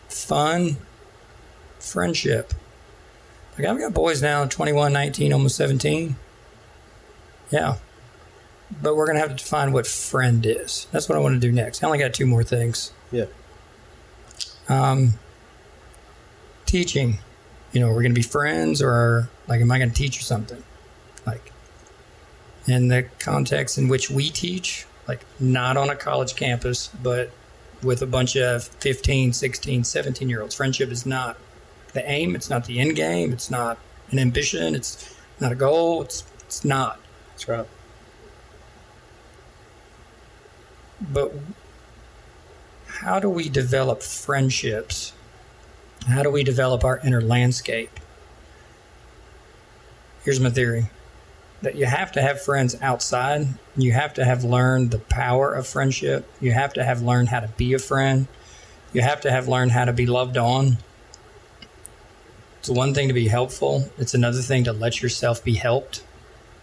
Fun, friendship. Like, I've got boys now, 21, 19, almost 17. Yeah. But we're going to have to define what friend is. That's what I want to do next. I only got 2 more things. Yeah. Teaching. We're going to be friends, or, like, am I going to teach you something? Like, in the context in which we teach, like, not on a college campus, but with a bunch of 15, 16, 17-year-olds. Friendship is not the aim. It's not the end game. It's not an ambition. It's not a goal. It's not. That's right. But how do we develop friendships? How do we develop our inner landscape? Here's my theory. That you have to have friends outside. You have to have learned the power of friendship. You have to have learned how to be a friend. You have to have learned how to be loved on. It's one thing to be helpful. It's another thing to let yourself be helped.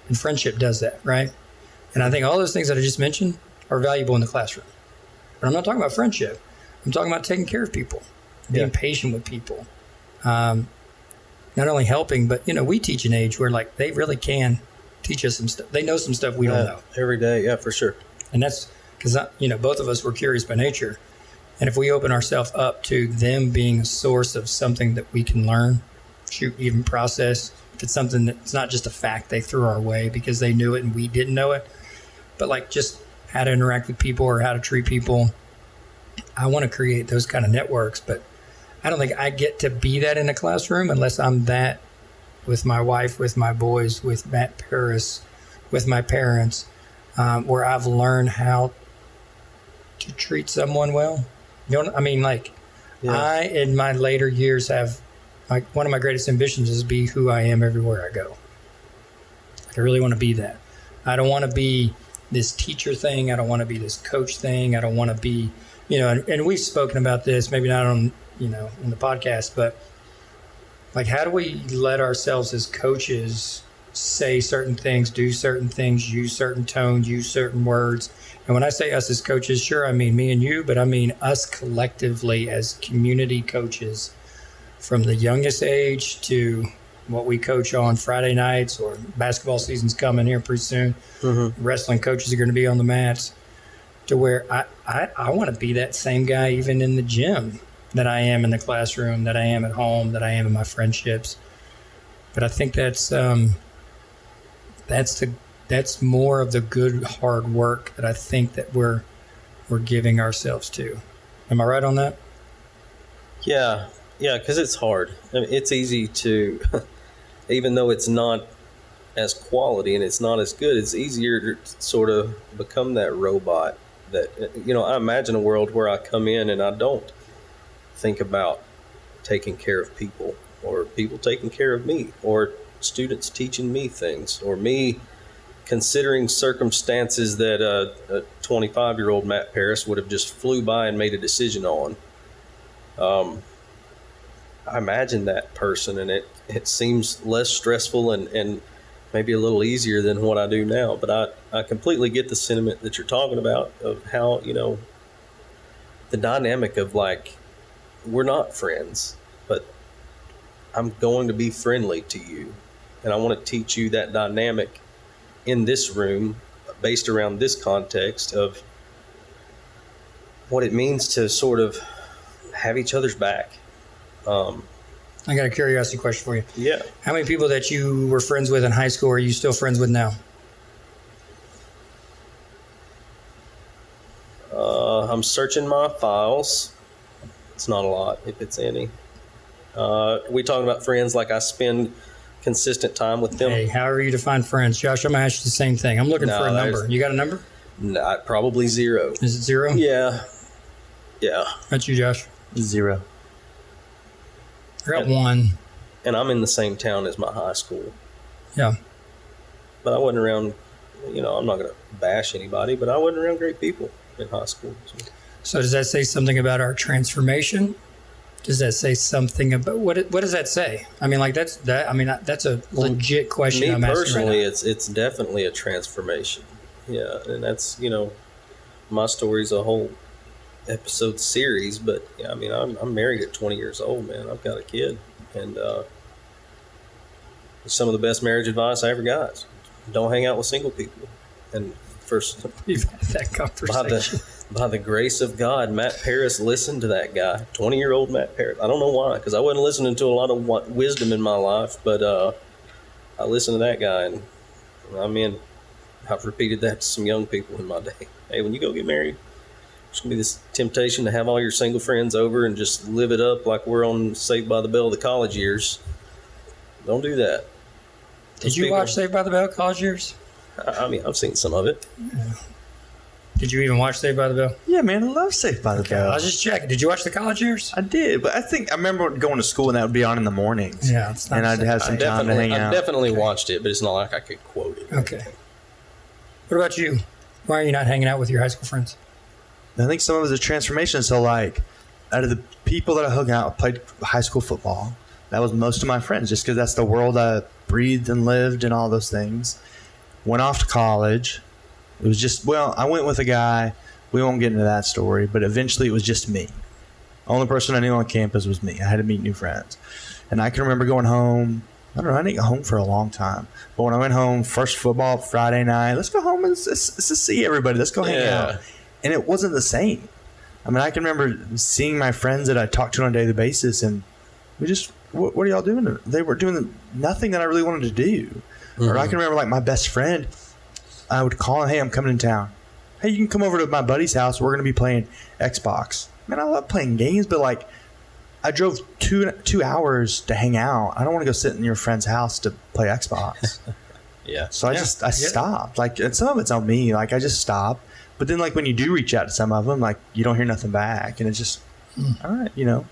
And friendship does that, right? And I think all those things that I just mentioned are valuable in the classroom. But I'm not talking about friendship. I'm talking about taking care of people, being patient with people. Not only helping, but, we teach an age where, like, they really can teach us some stuff. They know some stuff we don't know. Every day, yeah, for sure. And that's because, both of us were curious by nature. And if we open ourselves up to them being a source of something that we can learn, even process, if it's something that's not just a fact they threw our way because they knew it and we didn't know it, but, like, just how to interact with people or how to treat people. I want to create those kind of networks, but I don't think I get to be that in a classroom unless I'm that with my wife, with my boys, with Matt Paris, with my parents, where I've learned how to treat someone well. Like, I, in my later years, have one of my greatest ambitions is to be who I am everywhere I go. I really want to be that. I don't want to be this teacher thing. I don't want to be this coach thing. I don't want to be, and we've spoken about this, maybe not on, in the podcast, but like, how do we let ourselves as coaches say certain things, do certain things, use certain tones, use certain words? And when I say us as coaches, sure, I mean me and you, but I mean us collectively as community coaches, from the youngest age to what we coach on Friday nights, or basketball season's coming here pretty soon. Mm-hmm. Wrestling coaches are going to be on the mats, to where I want to be that same guy even in the gym that I am in the classroom, that I am at home, that I am in my friendships. But I think that's more of the good hard work that I think that we're giving ourselves to. Am I right on that? Yeah, because it's hard. I mean, it's easy to, even though it's not as quality and it's not as good, it's easier to sort of become that robot that, I imagine a world where I come in and I don't think about taking care of people, or people taking care of me, or students teaching me things, or me considering circumstances that a 25-year-old Matt Paris would have just flew by and made a decision on. I imagine that person, and it seems less stressful and maybe a little easier than what I do now. But I completely get the sentiment that you're talking about, of how, the dynamic of, like, we're not friends, but I'm going to be friendly to you. And I want to teach you that dynamic in this room, based around this context of what it means to sort of have each other's back. I got a curiosity question for you. Yeah. How many people that you were friends with in high school are you still friends with now? I'm searching my files. It's not a lot, if it's any. We talking about friends like I spend consistent time with them. Hey, however you define friends. Josh, I'm going to ask you the same thing. I'm looking for a number. You got a number? No, probably 0. Is it 0? Yeah. That's you, Josh? 0. I got 1. And I'm in the same town as my high school. Yeah. But I wasn't around, I'm not going to bash anybody, but I wasn't around great people in high school. So does that say something about our transformation? Does that say something about what does that say? I mean, like that's a legit question. Me I'm asking personally, right it's definitely a transformation. Yeah, and that's my story's a whole episode series, but yeah, I mean, I'm married at 20 years old, man. I've got a kid, and some of the best marriage advice I ever got: don't hang out with single people. And first, you've had that conversation. By the grace of God, Matt Paris listened to that guy, 20-year-old Matt Paris. I don't know why, because I wasn't listening to a lot of wisdom in my life, but I listened to that guy, and I've repeated that to some young people in my day. Hey, when you go get married, there's going to be this temptation to have all your single friends over and just live it up like we're on Saved by the Bell of the college years. Don't do that. Did you watch Saved by the Bell college years? I mean, I've seen some of it. Yeah. Did you even watch Saved by the Bell? Yeah, man, I love Saved by the Bell. I was just checking. Did you watch the college years? I did, but I remember going to school and that would be on in the mornings. Yeah, it's not and I'd have some time to hang out. I definitely watched it, but it's not like I could quote it. Okay. What about you? Why are you not hanging out with your high school friends? I think some of it is a transformation. So, like, out of the people that I hung out with, played high school football, that was most of my friends, just because that's the world I breathed and lived and all those things. Went off to college. It was just, I went with a guy. We won't get into that story, but eventually it was just me. The only person I knew on campus was me. I had to meet new friends. And I can remember going home. I don't know, I didn't go home for a long time. But when I went home, first football, Friday night, let's go home and let's see everybody. Let's go hang out. And it wasn't the same. I mean, I can remember seeing my friends that I talked to on a daily basis, and we just, what are y'all doing? They were doing nothing that I really wanted to do. Mm-hmm. Or I can remember, like, my best friend, I would call him, hey, I'm coming in town. Hey, you can come over to my buddy's house. We're going to be playing Xbox. Man, I love playing games, but, like, I drove two hours to hang out. I don't want to go sit in your friend's house to play Xbox. Yeah. So I stopped. Like, and some of it's on me. Like, I just stopped. But then, like, when you do reach out to some of them, like, you don't hear nothing back. And it's just... all right, you know.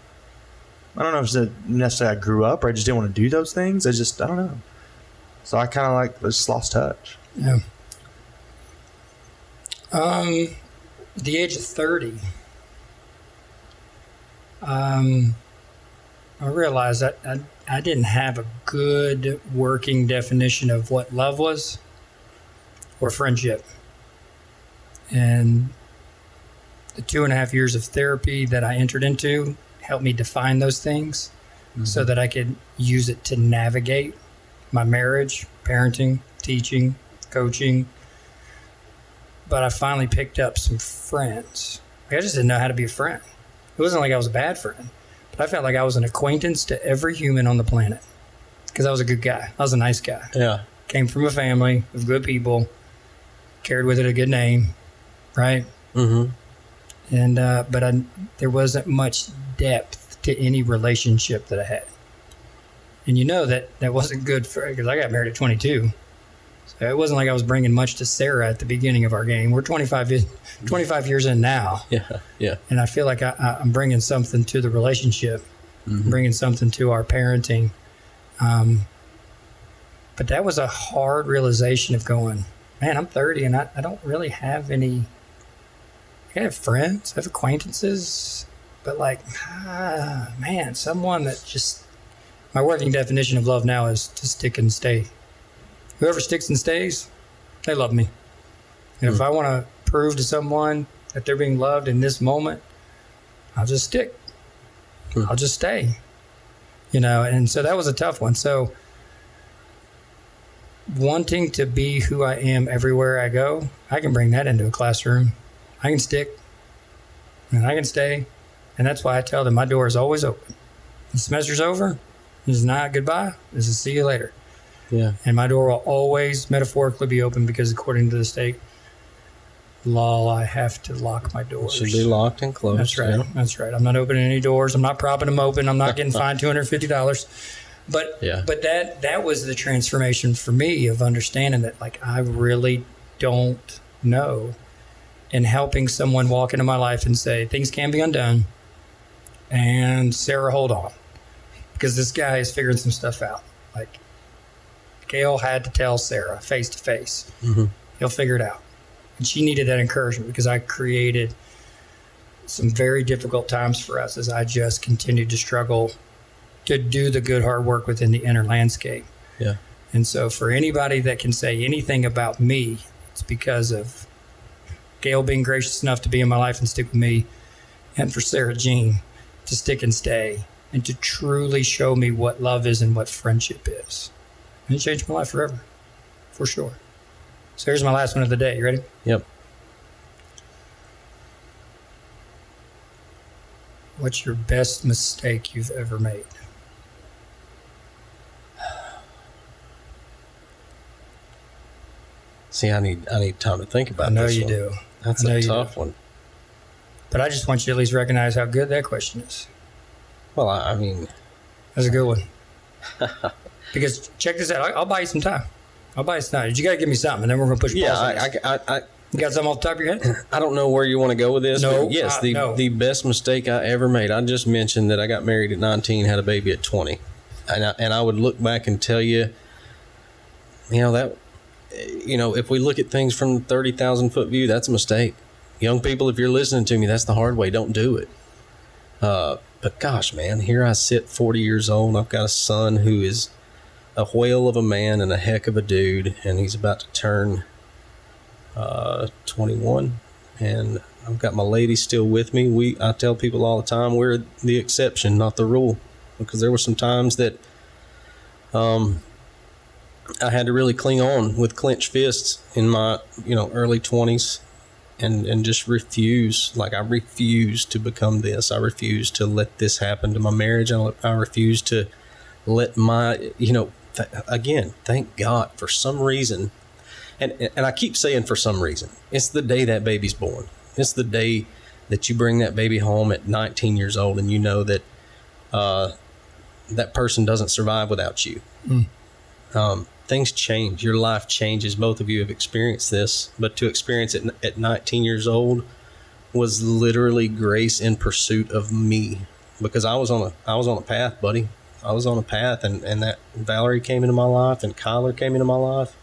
I don't know if it's necessarily I grew up or I just didn't want to do those things. I don't know. So I kind of like just lost touch. Yeah. The age of 30, I realized that I didn't have a good working definition of what love was or friendship. And the 2.5 years of therapy that I entered into helped me define those things so that I could use it to navigate my marriage, parenting, teaching, coaching. But I finally picked up some friends. I just didn't know how to be a friend. It wasn't like I was a bad friend, but I felt like I was an acquaintance to every human on the planet because I was a good guy. I was a nice guy. Yeah. Came from a family of good people, carried with it a good name, right? Mm-hmm. And but there wasn't much depth to any relationship that I had. And you know that wasn't good because I got married at 22. So it wasn't like I was bringing much to Sarah at the beginning of our game. We're 25 years in now. Yeah, yeah. And I feel like I'm bringing something to the relationship, bringing something to our parenting. But that was a hard realization of going, man, I'm 30 and I don't really have any. I have friends, I have acquaintances, but like, man, someone that just, my working definition of love now is to stick and stay. Whoever sticks and stays, they love me. And if I want to prove to someone that they're being loved in this moment, I'll just stick. I'll just stay. You know, and so that was a tough one. So wanting to be who I am everywhere I go, I can bring that into a classroom. I can stick and I can stay. And that's why I tell them my door is always open. The semester's over. This is not goodbye. This is see you later. Yeah. And my door will always metaphorically be open because according to the state law, I have to lock my doors. It should be locked and closed. That's right. Yeah. That's right. I'm not opening any doors. I'm not propping them open. I'm not getting fined $250. But that was the transformation for me of understanding that like I really don't know, and helping someone walk into my life and say things can be undone. And Sarah, hold on, because this guy is figuring some stuff out. Like Gail had to tell Sarah face to face. He'll figure it out. And she needed that encouragement because I created some very difficult times for us as I just continued to struggle to do the good hard work within the inner landscape. Yeah. And so for anybody that can say anything about me, it's because of Gail being gracious enough to be in my life and stick with me, and for Sarah Jean to stick and stay and to truly show me what love is and what friendship is. And it changed my life forever, for sure. So here's my last one of the day. You ready? Yep. What's your best mistake you've ever made? See, I need time to think about this. I know you one. do. That's a tough one. But I just want you to at least recognize how good that question is. Well, I mean, that's a good one. Because check this out. I'll buy you some time. You got to give me something, and then we're going to push pause. Yeah, you got something off the top of your head? I don't know where you want to go with this. No, but yes, the best mistake I ever made. I just mentioned that I got married at 19, had a baby at 20, and I would look back and tell you, if we look at things from the 30,000 foot view, that's a mistake. Young people, if you're listening to me, that's the hard way. Don't do it. But gosh, man, here I sit, 40 years old. I've got a son who is a whale of a man and a heck of a dude, and he's about to turn 21, and I've got my lady still with me. I tell people all the time we're the exception, not the rule, because there were some times that I had to really cling on with clenched fists in my early 20s and just refuse. Like, I refuse to become this. I refuse to let this happen to my marriage. I refuse to let my again, thank God for some reason. And I keep saying for some reason, it's the day that baby's born. It's the day that you bring that baby home at 19 years old and you know that that person doesn't survive without you. Things change. Your life changes. Both of you have experienced this. But to experience it at 19 years old was literally grace in pursuit of me, because I was on a path, buddy. I was on a path, and that Valerie came into my life and Kyler came into my life,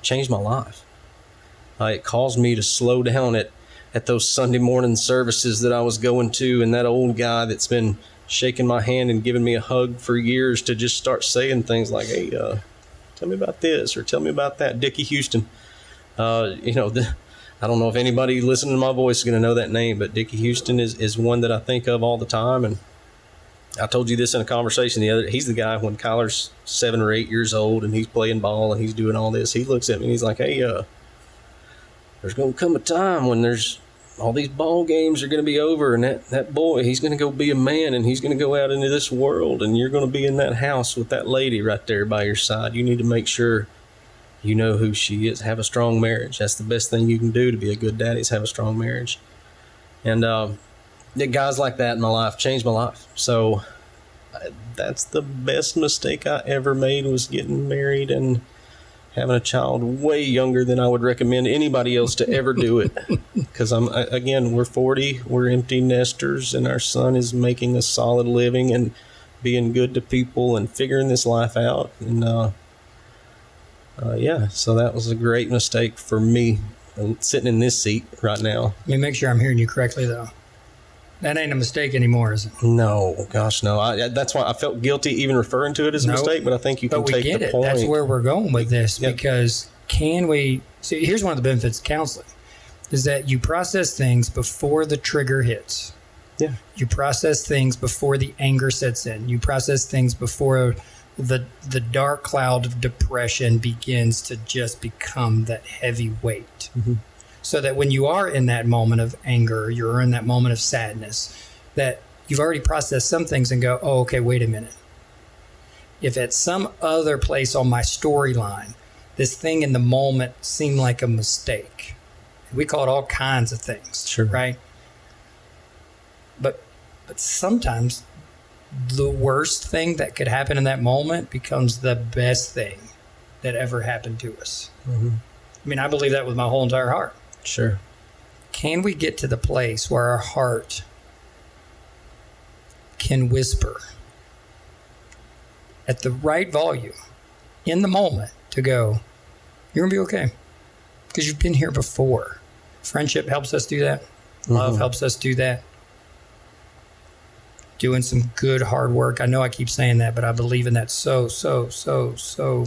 changed my life. It caused me to slow down at those Sunday morning services that I was going to, and that old guy that's been shaking my hand and giving me a hug for years to just start saying things like, hey, tell me about this or tell me about that. Dickie Houston. I don't know if anybody listening to my voice is going to know that name, but Dickie Houston is one that I think of all the time. And I told you this in a conversation the other day. He's the guy when Kyler's 7 or 8 years old and he's playing ball and he's doing all this. He looks at me and he's like, hey, there's going to come a time when there's all these ball games are going to be over, and that boy, he's going to go be a man, and he's going to go out into this world, and you're going to be in that house with that lady right there by your side. You need to make sure you know who she is. Have a strong marriage. That's the best thing you can do to be a good daddy, is have a strong marriage. And guys like that in my life changed my life. So that's the best mistake I ever made, was getting married and having a child way younger than I would recommend anybody else to ever do it. Because we're 40, we're empty nesters, and our son is making a solid living and being good to people and figuring this life out. And so that was a great mistake for me, sitting in this seat right now. Let me make sure I'm hearing you correctly, though. That ain't a mistake anymore, is it? No, gosh, no. That's why I felt guilty even referring to it as a mistake, but I think you can take the point. That's where we're going with this, because can we... See, here's one of the benefits of counseling, is that you process things before the trigger hits. Yeah. You process things before the anger sets in. You process things before the dark cloud of depression begins to just become that heavy weight. Mm-hmm. So that when you are in that moment of anger, you're in that moment of sadness, that you've already processed some things and go, oh, okay, wait a minute. If at some other place on my storyline, this thing in the moment seemed like a mistake. We call it all kinds of things, sure, right? But sometimes the worst thing that could happen in that moment becomes the best thing that ever happened to us. Mm-hmm. I mean, I believe that with my whole entire heart. Sure. Can we get to the place where our heart can whisper at the right volume in the moment to go, you're going to be okay, because you've been here before. Friendship helps us do that. Love helps us do that. Doing some good hard work. I know I keep saying that, but I believe in that so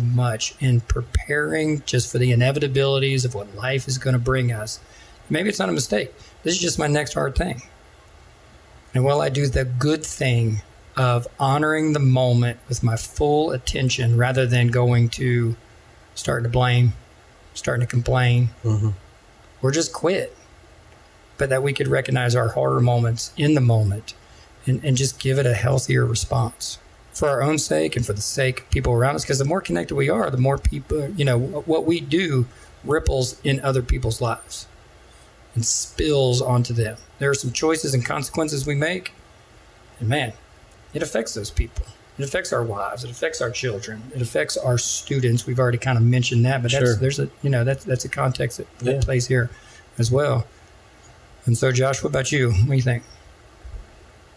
much, in preparing just for the inevitabilities of what life is going to bring us. Maybe it's not a mistake. This is just my next hard thing. And while I do the good thing of honoring the moment with my full attention, rather than going to starting to blame, starting to complain, or just quit, but that we could recognize our harder moments in the moment and just give it a healthier response for our own sake and for the sake of people around us. Because the more connected we are, the more people, what we do ripples in other people's lives and spills onto them. There are some choices and consequences we make, and man, it affects those people. It affects our wives. It affects our children. It affects our students. We've already kind of mentioned that, but there's a context that plays here as well. And so, Josh, what about you? What do you think?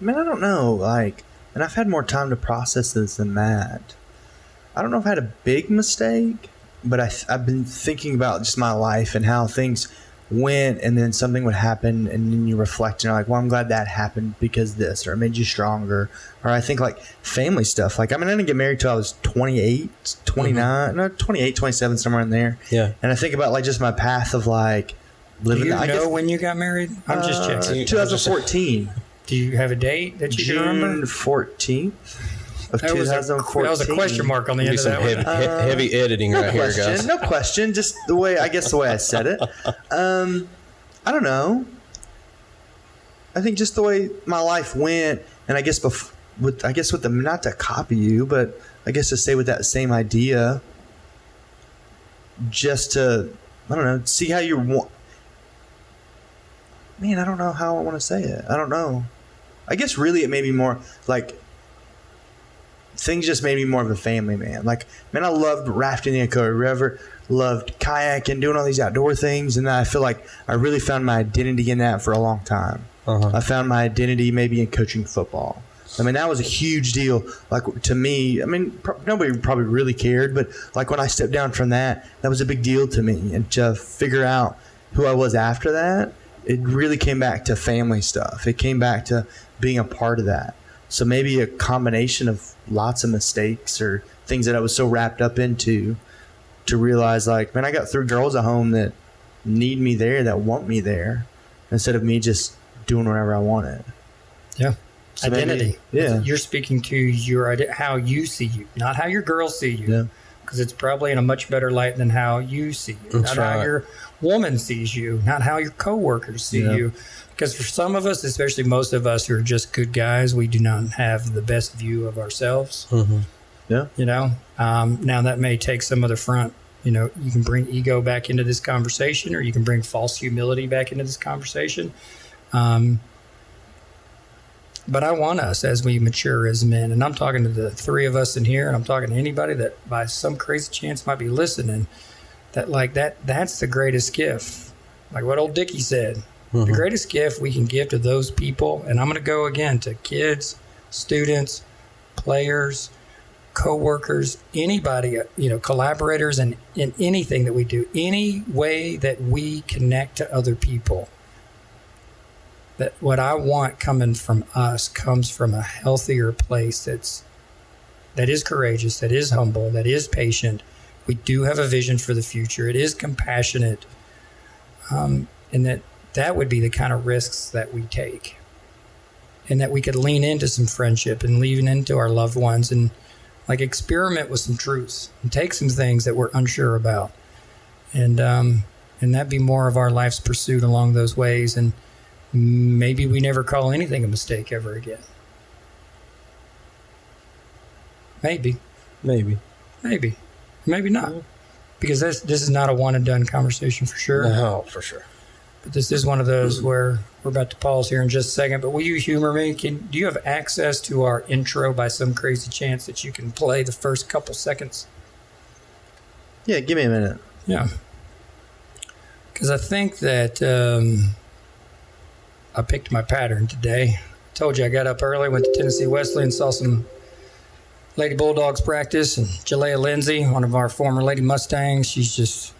Man, I don't know. And I've had more time to process this than that. I don't know if I had a big mistake, but I've been thinking about just my life and how things went, and then something would happen, and then you reflect and you're like, well, I'm glad that happened because this, or it made you stronger. Or I think like family stuff. I didn't get married till I was 28, 29, no, 28, 27, somewhere in there. Yeah. And I think about just my path of living. Do you know when you got married? I'm just checking. 2014. Do you have a date that you can remember? June 14th of 2014. That was a question mark on the end of that one. Heavy editing right here, guys. No question. Just the way I said it. I don't know. I think just the way my life went, and I guess with the, not to copy you, but I guess to stay with that same idea, just to, I don't know, see how you want. Man, I don't know how I want to say it. I don't know. I guess really it may be more like things just made me more of a family man. Like, man, I loved rafting in the Yakota River, loved kayaking, doing all these outdoor things, and I feel like I really found my identity in that for a long time. I found my identity maybe in coaching football. I mean, that was a huge deal. Like, to me, I mean, nobody probably really cared, but like when I stepped down from that was a big deal to me. And to figure out who I was after that, it really came back to family stuff. It came back to being a part of that. So maybe a combination of lots of mistakes or things that I was so wrapped up into to realize, like, man, I got 3 girls at home that need me there, that want me there, instead of me just doing whatever I wanted. Yeah. So Identity. Maybe, You're speaking to your how you see you, not how your girls see you. Yeah. Because it's probably in a much better light than how you see you. That's not right. how your woman sees you, not how your coworkers see you. Because for some of us, especially most of us who are just good guys, we do not have the best view of ourselves. Yeah. You know, now that may take some of the front. You know, you can bring ego back into this conversation, or you can bring false humility back into this conversation. But I want us, as we mature as men, and I'm talking to the 3 of us in here, and I'm talking to anybody that by some crazy chance might be listening, that like that's the greatest gift. Like what old Dickie said, the greatest gift we can give to those people, and I'm going to go again to kids, students, players, co-workers, anybody, you know, collaborators, and in anything that we do, any way that we connect to other people. That what I want coming from us comes from a healthier place that is courageous, that is humble, that is patient. We do have a vision for the future. It is compassionate, and that would be the kind of risks that we take, and that we could lean into some friendship and lean into our loved ones and like experiment with some truths and take some things that we're unsure about, and that be more of our life's pursuit along those ways. And maybe we never call anything a mistake ever again. Maybe not, because this is not a one and done conversation for sure. No, for sure. But this is one of those where we're about to pause here in just a second. But will you humor me? Do you have access to our intro by some crazy chance that you can play the first couple seconds? Yeah, give me a minute. Yeah, because I think that I picked my pattern today. I told you I got up early, went to Tennessee Wesleyan, saw some Lady Bulldogs practice, and Jalea Lindsay, one of our former Lady Mustangs, she's just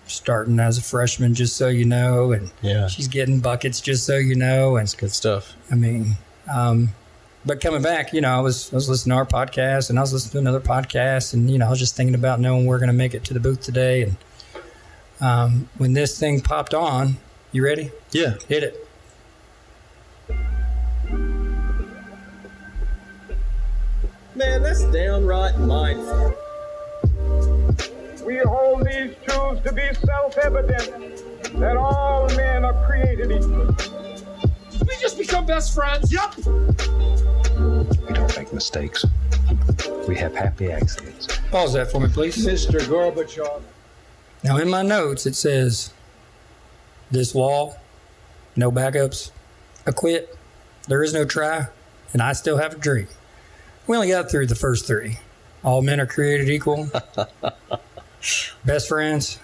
starting as a freshman, just so you know, and she's getting buckets, just so you know, and it's good stuff. I mean, but coming back, you know, I was listening to our podcast, and I was listening to another podcast, and you know, I was just thinking about knowing we're going to make it to the booth today, and when this thing popped on, you ready? Yeah, hit it. Man, that's downright mindful. We hold these truths to be self-evident, that all men are created equal. We just become best friends. Yup. We don't make mistakes. We have happy accidents. Pause that for me, please. Mr. Gorbachev. Now, in my notes, it says, this wall, no backups, I quit, there is no try, and I still have a dream. We only got through the first 3. All men are created equal, best friends,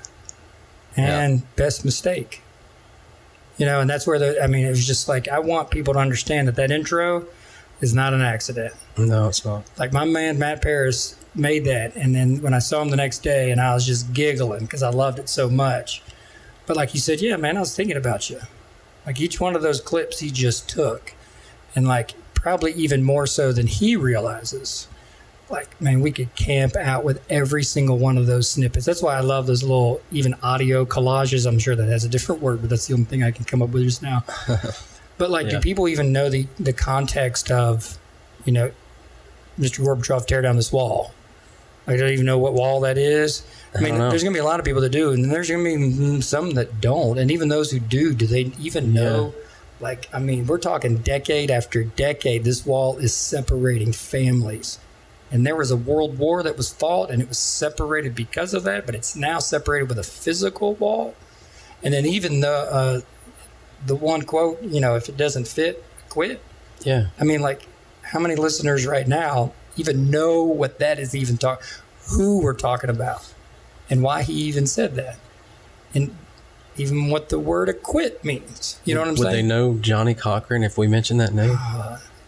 and best mistake. You know, and that's where it was just like, I want people to understand that intro is not an accident. No, it's not. Like my man, Matt Paris, made that. And then when I saw him the next day, and I was just giggling because I loved it so much. But like you said, yeah, man, I was thinking about you. Like each one of those clips he just took, and like probably even more so than he realizes. Like, man, we could camp out with every single one of those snippets. That's why I love those little, even audio collages. I'm sure that has a different word, but that's the only thing I can come up with just now. But like, do people even know the context of, you know, Mr. Gorbachev tear down this wall? Like, they don't even know what wall that is. I mean, there's going to be a lot of people that do, and then there's going to be some that don't. And even those who do they even know? Like, I mean, we're talking decade after decade. This wall is separating families. And there was a world war that was fought, and it was separated because of that, but it's now separated with a physical wall. And then even the one quote, you know, if it doesn't fit, quit. Yeah. I mean, like, how many listeners right now, even know what that is even who we're talking about and why he even said that. And even what the word acquit means. You know what I'm saying? Would they know Johnny Cochran if we mention that name?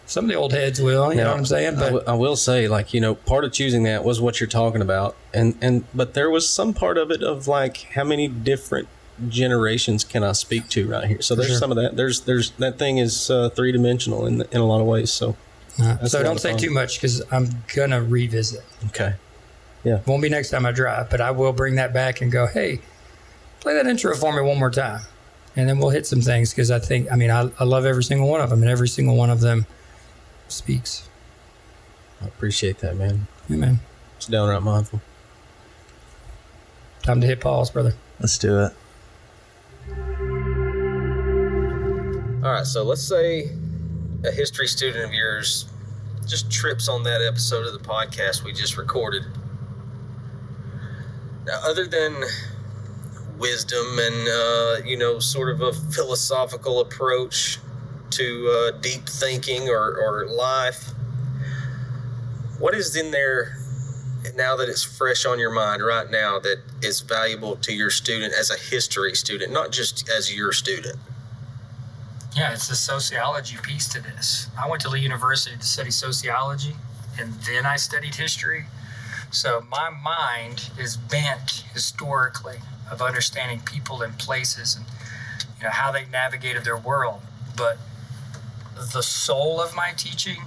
Some of the old heads will, you know what I'm saying? But I will say, like, you know, part of choosing that was what you're talking about. But there was some part of it of like, how many different generations can I speak to right here? So there's some of that. There's that thing is three-dimensional in a lot of ways. So so don't say too much, because I'm going to revisit. Okay. Yeah. Won't be next time I drive, but I will bring that back and go, hey, play that intro for me one more time. And then we'll hit some things, because I love every single one of them, and every single one of them speaks. I appreciate that, man. Yeah, man. It's Downright Mindful. Time to hit pause, brother. Let's do it. All right, so let's say a history student of yours just trips on that episode of the podcast we just recorded. Now, other than wisdom and, sort of a philosophical approach to deep thinking or life, what is in there now that it's fresh on your mind right now that is valuable to your student as a history student, not just as your student? Yeah, it's the sociology piece to this. I went to the university to study sociology, and then I studied history. So my mind is bent historically of understanding people and places and how they navigated their world. But the soul of my teaching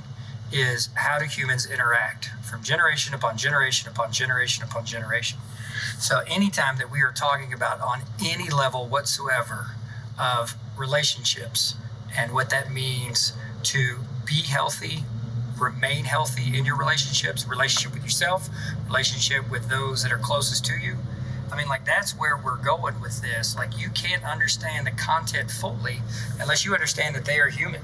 is how do humans interact from generation upon generation upon generation upon generation. So anytime that we are talking about on any level whatsoever of relationships and what that means to be healthy, remain healthy in your relationships, relationship with yourself, relationship with those that are closest to you. That's where we're going with this. You can't understand the content fully unless you understand that they are human.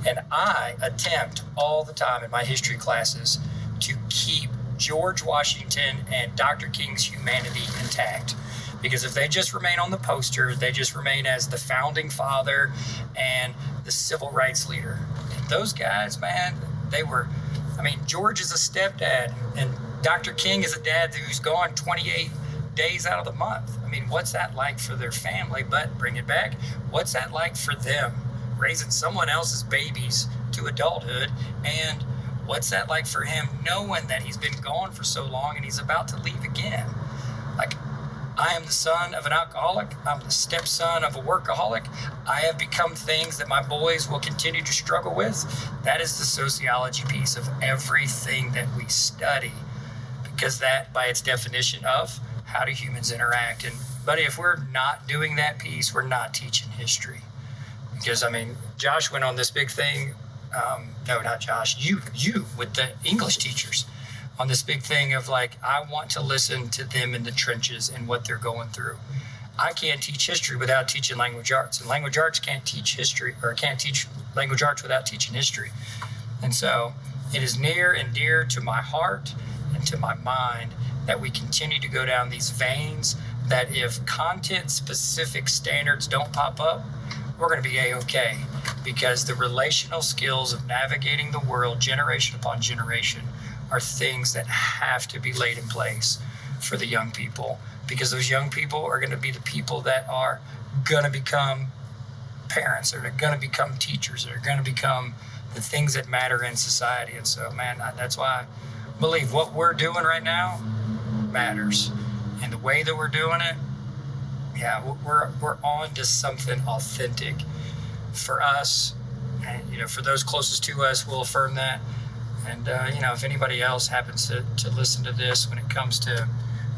And I attempt all the time in my history classes to keep George Washington and Dr. King's humanity intact. Because if they just remain on the poster, they just remain as the founding father and the civil rights leader. And those guys, man, George is a stepdad, and Dr. King is a dad who's gone 28 days out of the month. What's that like for their family? But bring it back. What's that like for them? Raising someone else's babies to adulthood. And what's that like for him knowing that he's been gone for so long and he's about to leave again? I am the son of an alcoholic. I'm the stepson of a workaholic. I have become things that my boys will continue to struggle with. That is the sociology piece of everything that we study, because that, by its definition of how do humans interact. And buddy, if we're not doing that piece, we're not teaching history. Because Josh went on this big thing. No, not Josh. You with the English teachers. On this big thing of I want to listen to them in the trenches and what they're going through. I can't teach history without teaching language arts, and language arts can't teach history, or can't teach language arts without teaching history. And so it is near and dear to my heart and to my mind that we continue to go down these veins, that if content-specific standards don't pop up, we're going to be A-okay, because the relational skills of navigating the world generation upon generation are things that have to be laid in place for the young people, because those young people are going to be the people that are going to become parents, or they're going to become teachers, or they're going to become the things that matter in society. And so, man, that's why I believe what we're doing right now matters. And the way that we're doing it, yeah, we're on to something authentic for us. And, for those closest to us, we'll affirm that. And, if anybody else happens to listen to this when it comes to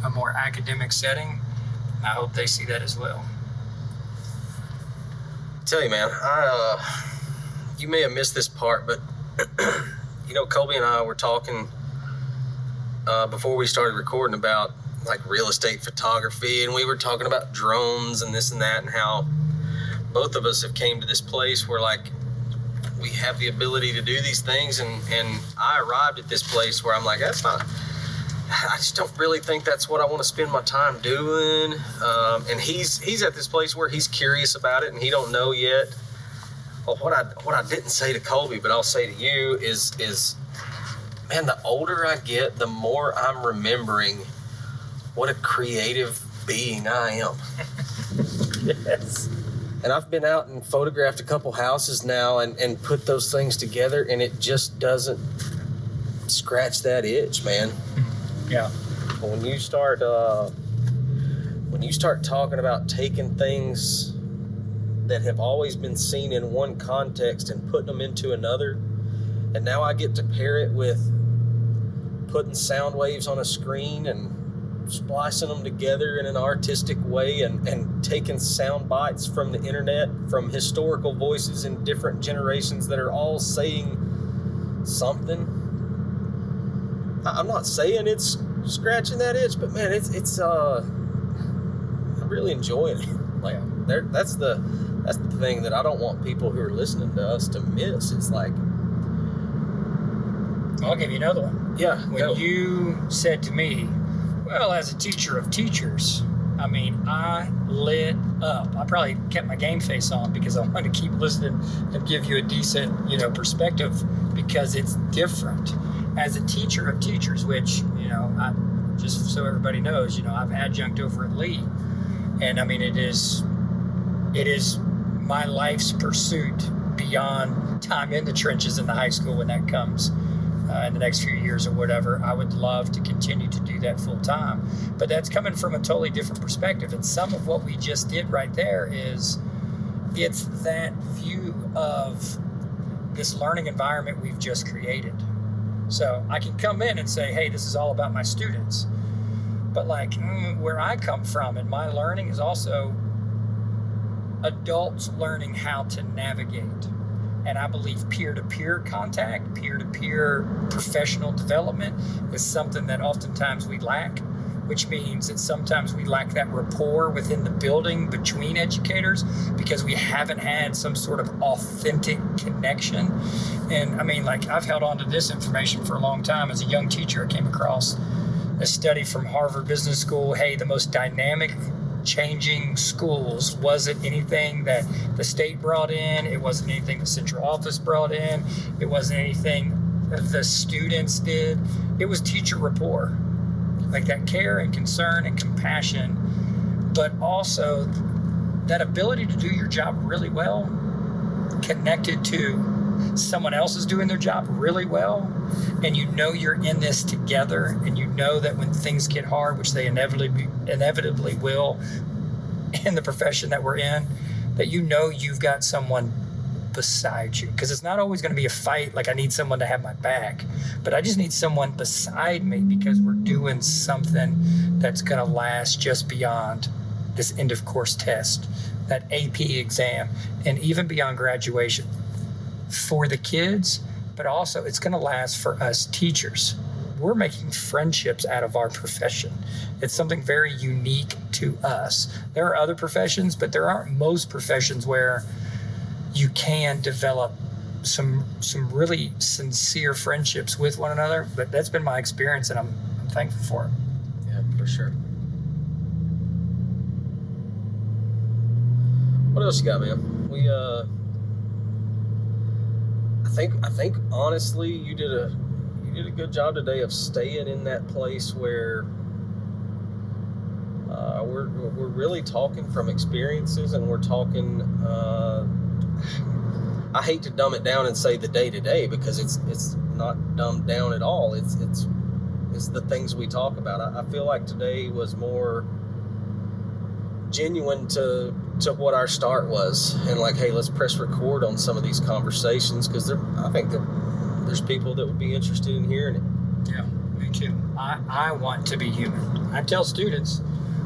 a more academic setting, I hope they see that as well. Tell you, man, you may have missed this part, but, Colby and I were talking before we started recording about real estate photography, and we were talking about drones and this and that, and how both of us have came to this place where we have the ability to do these things, and I arrived at this place where I'm I just don't really think that's what I want to spend my time doing. And he's at this place where he's curious about it, and he don't know yet. Well, what I didn't say to Colby, but I'll say to you is, man, the older I get, the more I'm remembering what a creative being I am. Yes. And I've been out and photographed a couple houses now and put those things together, and it just doesn't scratch that itch, man. Yeah. But when you start talking about taking things that have always been seen in one context and putting them into another, and now I get to pair it with putting sound waves on a screen and splicing them together in an artistic way and taking sound bites from the internet, from historical voices in different generations that are all saying something. I'm not saying it's scratching that itch, but man, it's I'm really enjoying it. Like, that's the thing that I don't want people who are listening to us to miss. It's like, I'll give you another one. yeah, When you said to me, well, as a teacher of teachers, I mean, I lit up. I probably kept my game face on because I wanted to keep listening and give you a decent, perspective, because it's different. As a teacher of teachers, which, I, just so everybody knows, I've adjunct over at Lee. And I mean, it is my life's pursuit beyond time in the trenches in the high school when that comes. In the next few years or whatever, I would love to continue to do that full time. But that's coming from a totally different perspective. And some of what we just did right there is, it's that view of this learning environment we've just created. So I can come in and say, hey, this is all about my students. But where I come from and my learning is also adults learning how to navigate. And I believe peer-to-peer contact, peer-to-peer professional development is something that oftentimes we lack, which means that sometimes we lack that rapport within the building between educators because we haven't had some sort of authentic connection. And I mean, I've held on to this information for a long time. As a young teacher, I came across a study from Harvard Business School. Hey, the most dynamic changing schools wasn't anything that the state brought in, it wasn't anything the central office brought in, it wasn't anything the students did, it was teacher rapport, like that care and concern and compassion, but also that ability to do your job really well connected to someone else is doing their job really well, and you're in this together, and that when things get hard, which they inevitably will in the profession that we're in, that you've got someone beside you. Because it's not always going to be a fight, like I need someone to have my back, but I just need someone beside me because we're doing something that's going to last just beyond this end of course test, that AP exam, and even beyond graduation for the kids, but also it's going to last for us teachers. We're making friendships out of our profession. It's something very unique to us. There are other professions, but there aren't most professions where you can develop some really sincere friendships with one another. But that's been my experience, and I'm thankful for it. Yeah, for sure. What else you got, man? I think honestly, you did a good job today of staying in that place where we're really talking from experiences, and we're talking. I hate to dumb it down and say the day to day, because it's not dumbed down at all. It's the things we talk about. I feel like today was more genuine to what our start was, and hey, let's press record on some of these conversations, because I think there's people that would be interested in hearing it. Yeah, me too. I want to be human. I tell students,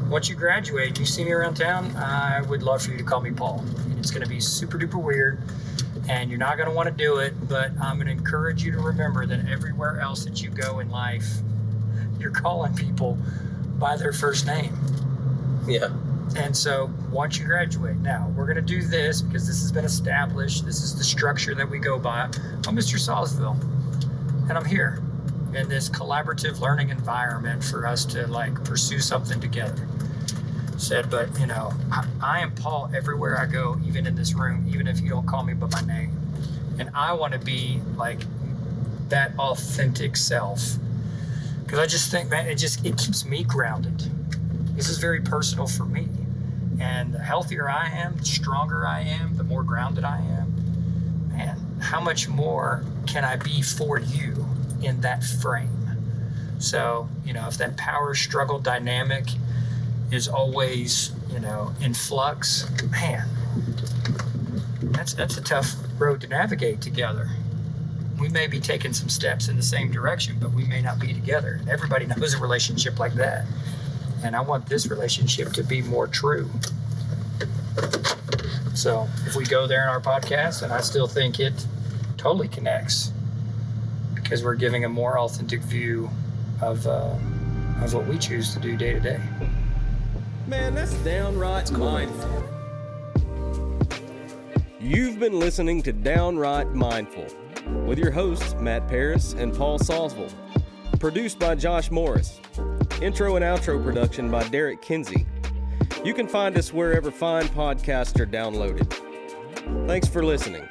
once you graduate, you see me around town, I would love for you to call me Paul. And it's going to be super duper weird, and you're not going to want to do it, but I'm going to encourage you to remember that everywhere else that you go in life, you're calling people by their first name. Yeah. And so once you graduate, now we're going to do this because this has been established. This is the structure that we go by. I'm Mr. Salisville, and I'm here in this collaborative learning environment for us to pursue something together. But I am Paul everywhere I go, even in this room, even if you don't call me by my name. And I want to be that authentic self. Because I just think, man, it keeps me grounded. This is very personal for me. And the healthier I am, the stronger I am, the more grounded I am, man, how much more can I be for you in that frame? So, if that power struggle dynamic is always, in flux, man, that's a tough road to navigate together. We may be taking some steps in the same direction, but we may not be together. And everybody knows a relationship like that. And I want this relationship to be more true. So if we go there in our podcast, and I still think it totally connects, because we're giving a more authentic view of what we choose to do day to day. Man, that's downright mindful. You've been listening to Downright Mindful with your hosts, Matt Paris and Paul Sosville. Produced by Josh Morris. Intro and outro production by Derek Kinsey. You can find us wherever fine podcasts are downloaded. Thanks for listening.